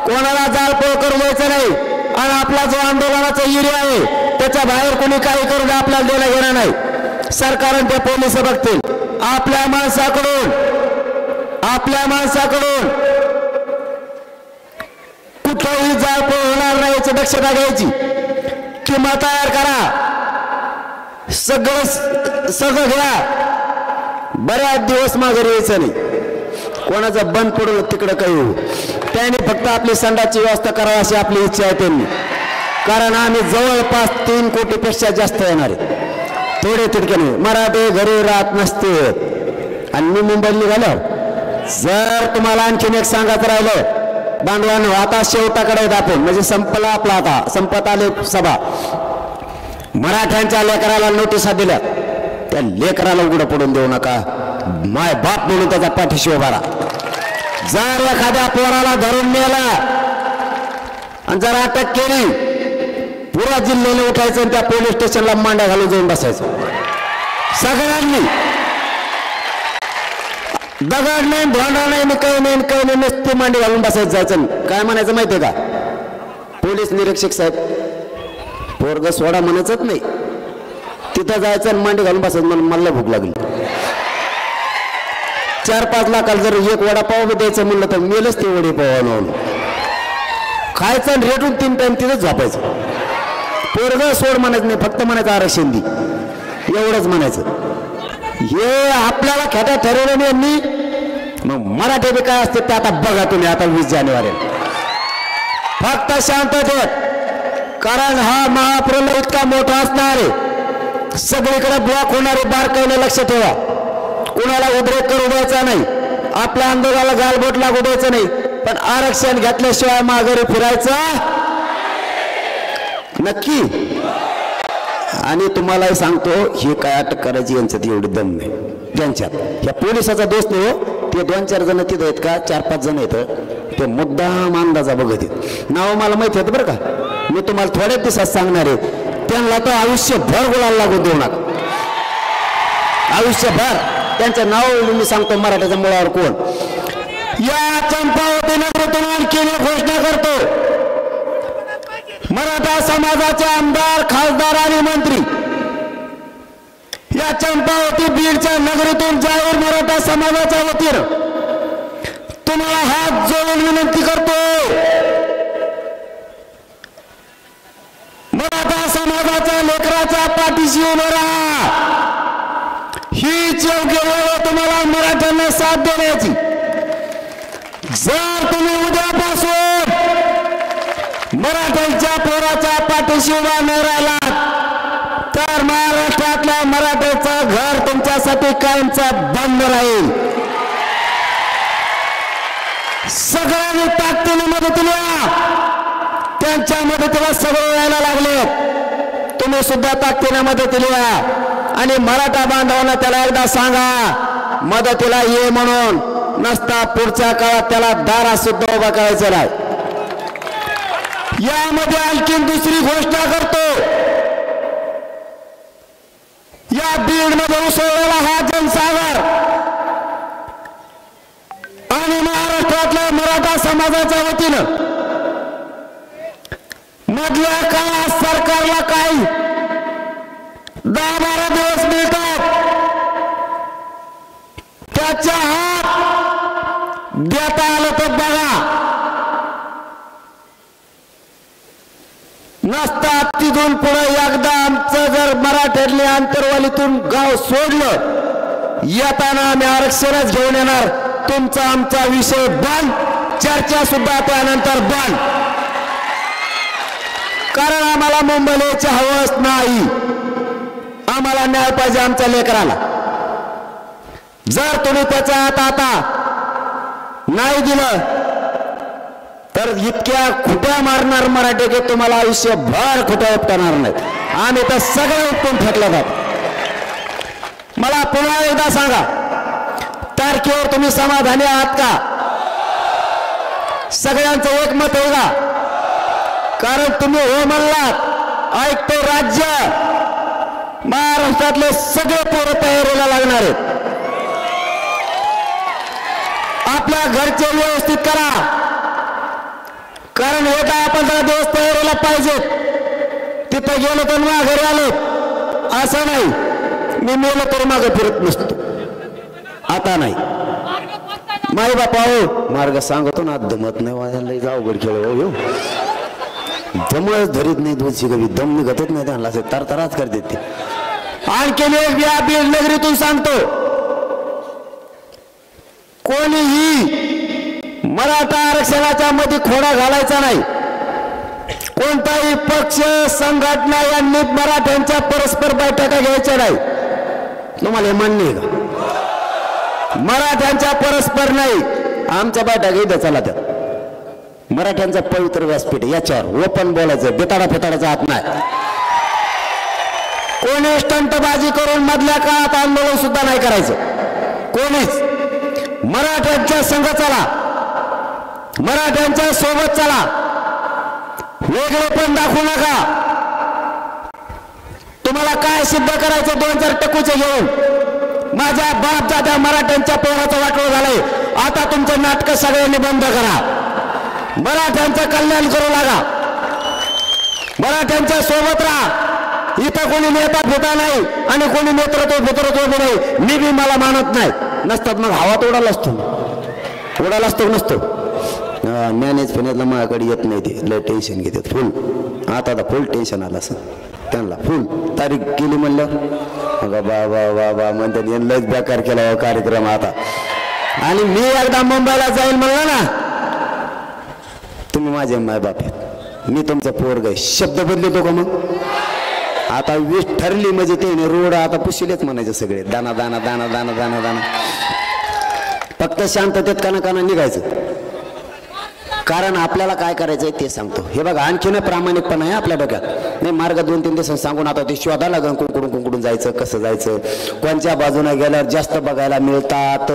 कोणाला जाळपोळ करू द्यायचं नाही. आणि आपला जो आंदोलनाचा एरिया आहे त्याच्या बाहेर कोणी काही करू दे, आपल्याला देणं घेणं नाही. सरकार ते पोलीस बघतील. आपल्या माणसाकडून कुठेही जाळपोळ होणार नाही याची दक्षता घ्यायची. किंवा तयार करा, सगळं घ्या. बऱ्याच दिवस माघारी यायचं नाही. कोणाचं बंद पडून तिकडं काही होऊ, त्याने फक्त आपली संडाची व्यवस्था करावी अशी आपली इच्छा आहे त्यांनी. कारण आम्ही जवळपास 3 कोटीपेक्षा जास्त येणार आहे. थोडे तितके नाही. मराठे घरी राहत नसते. आणि मी मुंबईला निघालो जर तुम्हाला आणखीन एक सांगायचं राहिलं बांधवांनो, आता शेवटाकडे आहेत आपण, म्हणजे संपला आपला, आता संपत आले सभा. मराठ्यांच्या लेकराला नोटिसा दिल्या, त्या लेकराला उघडं पडून देऊ नका. माय बाप म्हणून त्याचा पाठीशी उभा राहा. जर एखाद्या पोराला धरून नेला आणि जर अटक केली, पुरा जिल्ह्याने उठायचं आणि त्या पोलीस स्टेशनला मांड्या घालून जाऊन बसायचं सगळ्यांनी. दगड नाही, भांडा नाही, काही नाही, काही नाही, नुसती मांडी घालून बसायचं जायचं. काय म्हणायचं माहितीये का, पोलीस निरीक्षक साहेब पोरग सोडा म्हणायचंच नाही, तिथं जायचं आणि मांडी घालून बसायचं. म्हणून मला भूक लागली. 4-5 लाखाला जर एक वडापाव बी द्यायचं म्हणलं तर मेलच ते वडेपाव आणून खायचं आणि रेटून 3 टाइम तिथंच झोपायचं. पोरग सोड म्हणायचं नाही, फक्त म्हणायचं आरक्षण दे, एवढंच म्हणायचं. हे आपल्याला खेटा ठरवलं यांनी. मग मराठी बी काय असते ते आता बघा तुम्ही. आता 20 जानेवारी फक्त शांततेत, कारण हा महाप्रलय इतका मोठा असणार आहे, सगळीकडे ब्लॉक होणारे बारकाईने लक्ष ठेवा. कुणाला उद्रेक करू द्यायचा नाही, आपल्या आंदोलनाला गालबोट लागू द्यायचं नाही, पण आरक्षण घेतल्याशिवाय माघारी फिरायचं नक्की. आणि तुम्हालाही सांगतो, हे काय अटक करायची यांच्यात एवढी दम नाही त्यांच्यात. ह्या पोलिसाचा दोष नाही हो, ते 2-4 जण तिथे आहेत का, 4-5 जण आहेत, ते मुद्दाम अंदाजा बघत आहेत. नाव मला माहिती आहेत बरं का, मी तुम्हाला थोड्याच दिवसात सांगणार आहे. त्यांना तर आयुष्यभर गुलाल लागू देऊ नका, आयुष्यभर. त्यांचं नाव मी सांगतो, मराठ्याच्या मुळावर कोण. या चंपावती नगरीतून आणखी घोषणा करतो, मराठा समाजाचे आमदार, खासदार आणि मंत्री या चंपावती बीडच्या नगरीतून जाहीर मराठा समाजाच्या वतीनं तुम्हाला हात जोडून विनंती करतो, मराठा समाजाच्या लेकराच्या पाठीशी उभं राहा. हीच योग्य वेळ तुम्हाला मराठ्यांना साथ देण्याची. जर तुम्ही उद्यापासून मराठ्यांच्या पोराच्या पाठीशी उभा न राहिला तर महाराष्ट्रातल्या मराठ्याचं घर तुमच्यासाठी कायमचा बंद राहील. सगळ्यांनी ताकदीने मदतीला या. त्यांच्या मदतीला सगळे यायला लागले, तुम्ही सुद्धा ताकदीने मदतीला या. आणि मराठा बांधवांना त्याला एकदा सांगा, मदतीला ये म्हणून, नसता पुढच्या काळात त्याला दारात सुद्धा उभा करायचं नाही. यामध्ये आणखीन दुसरी घोषणा करतो, या बीड मध्ये उसळलेला हा जनसागर आणि महाराष्ट्रातल्या मराठा समाजाच्या वतीनं मधल्या काळात सरकारला काही 10-12 दिवस मिळतात, त्याच्या हात देता आलं तर बघा. नसता तिथून पुढे एकदा आमचं जर मराठ्यातल्या आंतरवालीतून गाव सोडलं, येताना आम्ही आरक्षणच घेऊन येणार. तुमचा आमचा विषय बंद, चर्चा सुद्धा त्यानंतर बंद. कारण आम्हाला मुंबईला यायची हवस नाही, आम्हाला न्याय पाहिजे आमच्या लेकराला. जर तुम्ही त्याच्या हात आता नाही दिलं तर इतक्या खुट्या मारणार मराठी की तुम्हाला आयुष्यभर खुट्या उपटणार नाहीत. आम्ही तर सगळे उपटून फेकले जात. मला पुन्हा एकदा सांगा, तारखेवर तुम्ही समाधानी आहात का? सगळ्यांचं एकमत आहे का? कारण तुम्ही हो म्हणलात, ऐकतो राज्य, महाराष्ट्रातले सगळे पोरं तयारीला लागणार आहेत. आपल्या घरचे व्यवस्थित करा, कारण हे 10-15 दिवस तयारीला पाहिजेत. तिथं गेलो तर माघारी आलो असं नाही, मी मेलो तर मागे फिरत नसतो. आता नाही, माई बापा हो मार्ग सांगतो ना, दमत नाही वाजायला जाऊ गड खेळ हो, दमच धरीत नाही, दूध कवी दम निघतच नाही, त्यांना असे तरतराच करते ते. आणखी एक या बीड नगरीतून सांगतो, कोणीही मराठा आरक्षणाच्या मध्ये खोडा घालायचा नाही. कोणताही पक्ष, संघटना यांनी मराठ्यांच्या परस्पर बैठका घ्यायच्या नाही. तुम्हाला हे मान्य आहे का? मराठ्यांच्या परस्पर नाही, आमच्या बैठक इथं चला त्या मराठ्यांचं पवित्र व्यासपीठ याच्यावर ओपन बोलायचं, बेताडा फेताडाचा हात नाही. कोणी स्टंटबाजी करून मधल्या काळात आंदोलन सुद्धा नाही करायचं कोणीच. मराठ्यांच्या संघ चला, मराठ्यांच्या सोबत चला, वेगळे पण दाखवू नका. तुम्हाला काय सिद्ध करायचं 2-4 टकूचे घेऊन? माझ्या बाप दादा मराठ्यांच्या पोराचं वाटोळ झालंय. आता तुमचं नाटक सगळ्यांनी बंद करा. मराठ्यांचं कल्याण करू लागा, मराठ्यांच्या सोबत राहा. इथं कोणी नेता फिता नाही आणि कोणी नेतृत्व नाही. मी बी मला मानत नाही. नसतात मग हवात उडाला असतो नसतो. मॅनेज फिनेजला माझ्याकडे येत नाही, ते लय टेन्शन घेतात फुल. आता फुल टेन्शन आलं असं त्यांना, फुल तारीख केली म्हणलं बा म्हणतात लयच बेकार केला कार्यक्रम आता. आणि मी एकदा मुंबईला जाईल म्हणलं ना, तुम्ही माझे मायबाप आहेत, मी तुमचा पोरग आहे, शब्द बदलतो का मग? आता 20 ठरली म्हणजे ते रोड आता पुशिलेच म्हणायचे सगळे, दाना दाना दाना दाना दाना दाना. फक्त शांततेत काना निघायचं, कारण आपल्याला काय करायचंय ते सांगतो. हे बघा आणखीन प्रामाणिकपणा आहे आपल्या डोक्यात. नाही मार्ग 2-3 दिवस सांगून आता ते शोधा लागेल कुंकडून जायचं, कसं जायचं, कोणत्या बाजूने गेल्यावर जास्त बघायला मिळतात.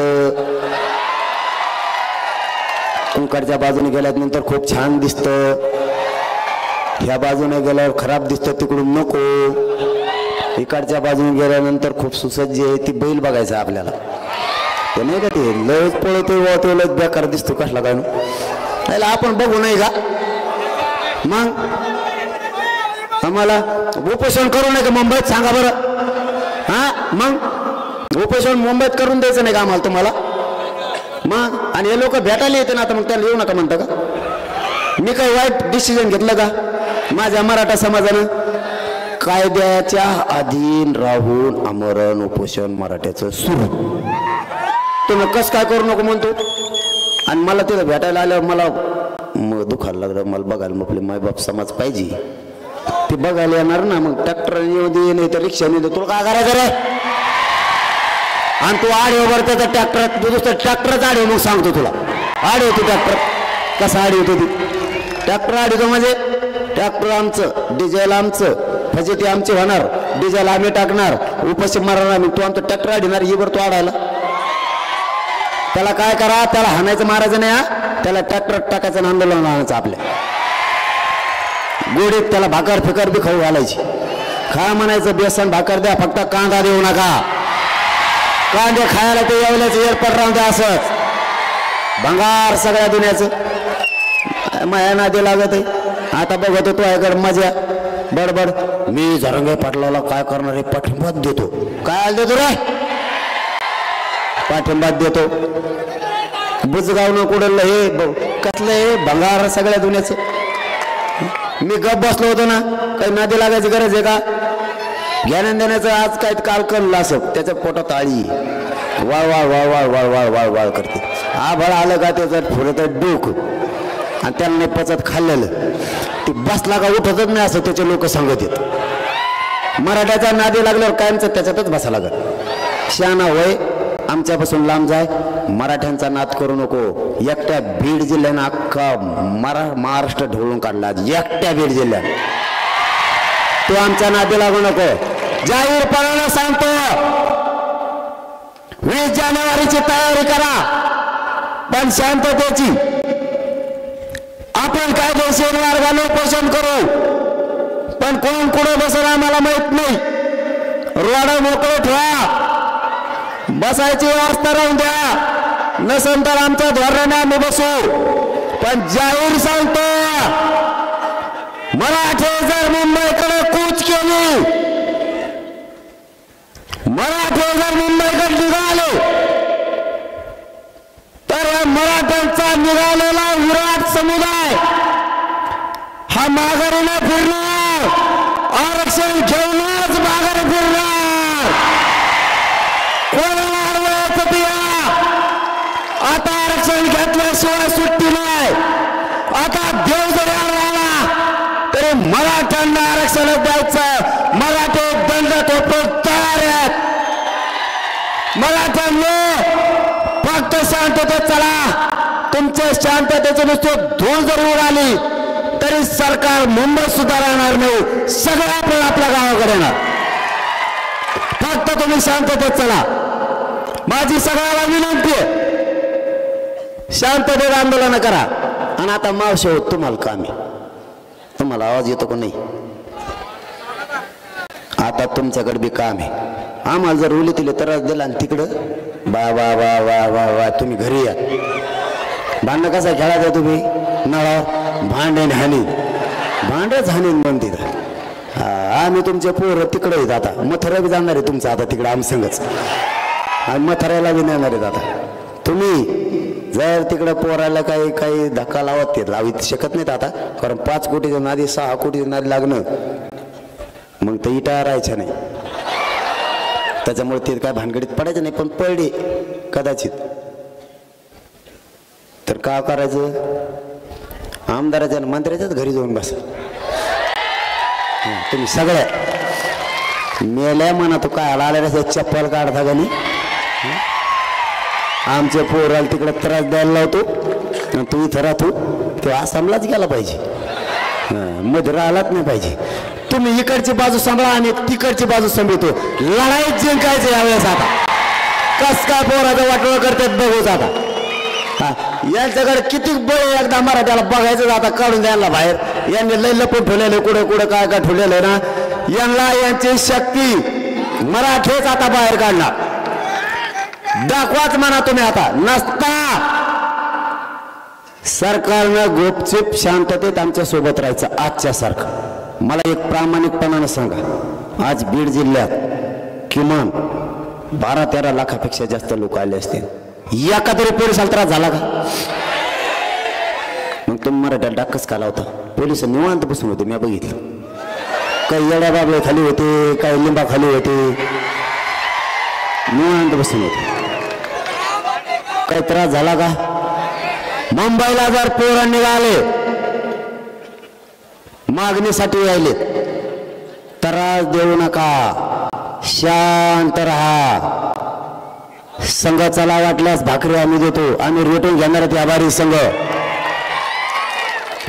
कुंकडच्या बाजूने गेल्यानंतर खूप छान दिसतं, ह्या बाजूने गेल्यावर खराब दिसतं, तिकडून नको. इकडच्या बाजूने गेल्यानंतर खूप सुसज्ज आहे, ती बैल बघायचं आपल्याला. ते नाही का ते लयच पळतो लयच बेकार दिसतो, कसला काय त्याला आपण बघू नाही का? मग आम्हाला उपोषण करू नये का मुंबईत? सांगा बरं. हा मग उपोषण मुंबईत करून द्यायचं नाही का आम्हाला तुम्हाला? मग आणि हे लोक भेटायला येते ना, आता मग त्याला येऊ नका म्हणता का? मी काही वाईट डिसिजन घेतलं का? माझ्या मराठा समाजानं कायद्याच्या अधीन राहून आमरण उपोषण मराठ्याचं सुरू. तुम्ही कस काय करू नको म्हणतो. आणि मला तिथं भेटायला आल्यावर मला दुखायला लागलं. मला बघायला आपले मायबाप समाज पाहिजे, ते बघायला येणार ना. मग ट्रॅक्टरने येऊ दे, नाही तर रिक्षाने दे, तुला काय करायचं रे? आणि तू आडीवर त्याचा ट्रॅक्टरच आडीव. मग सांगतो तुला आडी होती ट्रॅक्टर, कसा आडी होती ती ट्रॅक्टर आडीतो म्हणजे ट्रॅक्टर आमचं, डिझेल आमचं, फजिती आमची होणार, डिझेल आम्ही टाकणार, उपाशी मारणार आम्ही. तू आमचं ट्रॅक्टर आडीणार येवर तू आडायला. त्याला काय करा, त्याला हाणायचं मारायचं नाही, त्याला ट्रॅक्टर टाकायचं, आंदोलन आणायचं आपल्या गोडीत. त्याला भाकर फिकर बी खाऊ घालायची, खा म्हणायचं, बेसन भाकर द्या, फक्त कांदा देऊ नका. कांदे खायला ते येवल्याचं एअरपोर्ट राहून द्या. असंच भंगार सगळ्या दुनियाचं माया नादी लागत आहे. आता बघतो तो याकडे मजा बडबड. मी झरंगे पाटलाला काय करणार आहे? पाठिंबा देतो. काय देतो रे? पाठिंबा देतो. बुजगावनं कुडलं हे कसलं हे भंगार सगळ्या दुनियाचं. मी गप बसलो होतो ना, काही नादी लागायची गरज आहे का? ज्ञान देण्याचं आज काय काल कळलं असं, त्याच्या पोटात आळी वाळ वाळ वाळ वाळ वाळ वाळ वाळ वाळ करते. आभाळ आलं का त्याचं फुरतं डोक, आणि त्याला नाही पचत खाल्लेलं, ती बसला का उठतच नाही असं त्याचे लोक सांगत येत. मराठ्याचा नादी लागल्यावर कायमचं त्याच्यातच बसा लागत. शहाणा वय आमच्यापासून लांब जाय, मराठ्यांचा नाद करू नको. एकट्या बीड जिल्ह्यानं अख्खा महाराष्ट्र ढवळून काढला. एकट्या बीड जिल्ह्यात तो आमच्या नादी लागू नको. जाहीरपणानं सांगतो, 20 जानेवारीची तयारी करा, पण शांततेची. आपण कायदेशीर मार्गाने उपोषण करू, पण कोण कुठे बसेल आम्हाला माहित नाही. रोड मोकळे ठेवा, बसायची व्यवस्था राहून द्या, नसेल तर आमच्या धोरणाने आम्ही बसू. पण जाहीर सांगतो, मराठे जर मुंबईकडे कूच केली, मराठे जर मुंबईकडे निघाले, तर या मराठ्यांचा निघालेला विराट समुदाय हा माघारी न फिरणार, आरक्षण घेऊनच माघारी फिरणार. कोणाला अडवायचं पिया? आता आरक्षण घेतल्याशिवाय सुट्टी नाही. आता देव जरी आला तरी मराठ्यांना आरक्षण द्यायचं. मराठे दंड तोडून तयार आहेत. मराठ्यांना शांततेत चला. तुमच्या शांततेचे नुसते धूळ जरी उडाली तरी सरकार मुंबईत सुद्धा राहणार नाही. सगळं आपण आपल्या गावाकडे येणार. फक्त तुम्ही शांततेत चला. माझी सगळ्याला विनंती आहे, शांततेत आंदोलन करा. आणि आता मावशी होत तुम्हाला काम आहे. तुम्हाला आवाज येतो का नाही? आता तुमच्याकडे बी काम आहे. आम्हाला जर उली तिले त्रास दिला आणि तिकडं वा वा वा वा वा वा तुम्ही घरी या. भांडणं कसा खेळायचं तुम्ही? नळा भांडण हानी भांडच हानीन म्हणते. आम्ही तुमचे पोर तिकडे येत. आता मथुरा बी जाणार आहे तुमचं आता तिकडे आम संगच. आणि मथुऱ्याला बी नेणार आहेत. आता तुम्ही जर तिकडे पोराला काही धक्का लावत शकत नाहीत आता. कारण 5 कोटीच्या नादी 6 कोटीच्या नादी लागणं मग तर इटा राहायच्या नाही. त्याच्यामुळे ते काय भानगडीत पडायचं नाही. पण पडले कदाचित तर का करायचं? आमदाराच्या आणि मंत्र्याच्याच घरी जाऊन बसा. तुम्ही सगळ्या मेल्या म्हणा. तू काय आला चप्पल काढता का नाही? आमच्या पोराला तिकडे त्रास द्यायला लावतो आणि तू इथं राहतो. तो आसामलाच गेला पाहिजे, मध्ये राहिलाच नाही पाहिजे. तुम्ही इकडची बाजू सांभाळा आणि तिकडची बाजू सांभाळतो. लढाईत जिंकायचं यावेळेस. आता कस काय पोराचं वाटोळं करतात बघूच. आता यांच्याकडे किती बळ एकदा मराठ्याला बघायचं. आता काढून द्यायला बाहेर. यांनी लय लपून ठेवलेलं कुठं कुठं काय काय ठेवलेलं ना. यांना यांची शक्ती मराठीच आता बाहेर काढणार. दाखवाच म्हणा तुम्ही. आता नसता सरकारनं गुपचूप शांततेत आमच्या सोबत राहायचं. आजच्या सारखं मला एक प्रामाणिकपणानं सांगा, आज बीड जिल्ह्यात किमान 12-13 लाखापेक्षा जास्त लोक आले असतील. एका तरी पोलिसाला त्रास झाला का? मग तुम्ही मराठ्याला डाकच काला होता. पोलिस निवांत बसून होते. मी बघितलं काही येड्या बाबळे खाली होते, काही लिंबा खाली होते, निवांत बसून होते. काही त्रास झाला का? मुंबईला जर पोरं निघाले मागणीसाठी यायले, त्रास देऊ नका, शांत राहा. संघ चला, वाटल्यास भाकरी आम्ही देतो, आम्ही रेटून घेणार आहेत आभारी संघ.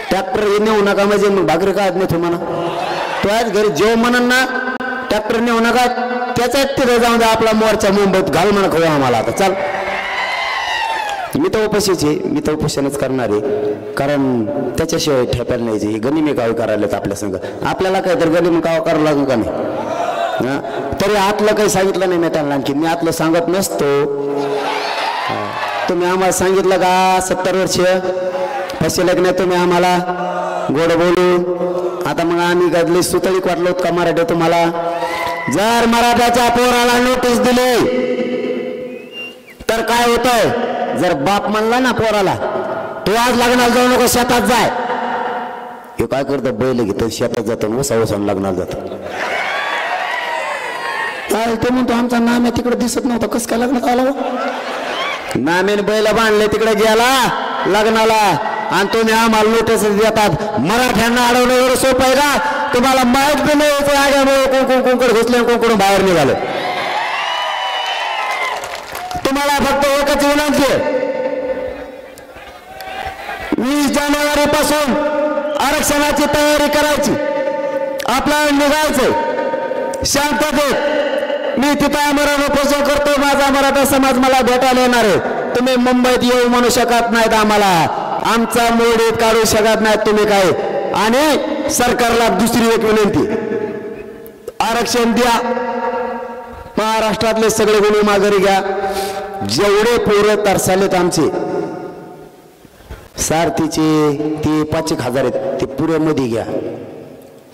ट्रॅक्टर नेऊ नका म्हणजे मग भाकरी काय नाही म्हणा. तो आज घरी जेव म्हणून ना ट्रॅक्टर नेऊ नका. त्याच्यात तिथे जाऊन द्या आपला मोर्चा मुंबईत घाल म्हणा खाऊ आम्हाला. आता चल, मी तर उपाशीचे, मी तर उपोषणच करणार आहे. कारण त्याच्याशिवाय ठेपायला नाही. गनिमी गाव करायला आपल्या संघ. आपल्याला काय तर गनिमी गाव करावं लागू का नाही? तरी आतलं काही सांगितलं नाही मी त्यांना. आणखी मी आतलं सांगत नसतो. तुम्ही आम्हाला सांगितलं का 70 वर्ष फसले नाही तुम्ही आम्हाला गोड बोलू. आता मग आम्ही गदली सुतळी वाटलो का मराठा तुम्हाला? जर मराठ्याच्या पोराला नोटीस दिली तर काय होतंय? जर बाप म्हणला ना पोराला तू आज लग्नाला जाऊ नको, शेतात जाय, हे काय करतं? बैल घेतं शेतात जातं, वसा लग्नाला जातं. ते म्हणतो आमचा नाम्या तिकडे दिसत नव्हता, कसं काय लग्नात आला? नाम्याने बैल बांधले तिकडे गेला लग्नाला आणि तुम्ही आम्हाला नोटीस देतात. मराठ्यांना अडवणं एवढं सोपं आहे का? तुम्हाला माहीत बी नाही आग्यामुळे कोणकोण घुसले कोणकोण बाहेर निघाले. तुम्हाला फक्त एकच विनंती आहे, 20 जानेवारी पासून आरक्षणाची तयारी करायची, आपल्याला निघायचंय शांततेत. मी तिथं आमरण उपोषण करतो. माझा मराठा समाज मला भेटायला येणार आहे. तुम्ही मुंबईत येऊ म्हणू शकत नाहीत आम्हाला, आमचा मोडीत काढू शकत नाहीत तुम्ही काय. आणि सरकारला दुसरी एक विनंती, आरक्षण द्या, महाराष्ट्रातले सगळे गुन्हे माघारी घ्या. जेवढे पोरं तरसालेत आमचे सारथीचे ते 5,000 आहेत ते पुऱ्यामध्ये घ्या.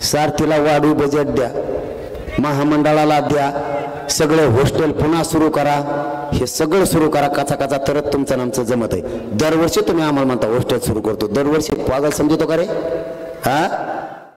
सारथीला वाढू बजेट द्या, महामंडळाला द्या, सगळे हॉस्टेल पुन्हा सुरू करा. हे सगळं सुरू करा काचा काचा, तरच तुमचं आमचं जमत आहे. दरवर्षी तुम्ही आम्हाला म्हणता हॉस्टेल सुरू करतो, दरवर्षी पागल समजतो का रे? हा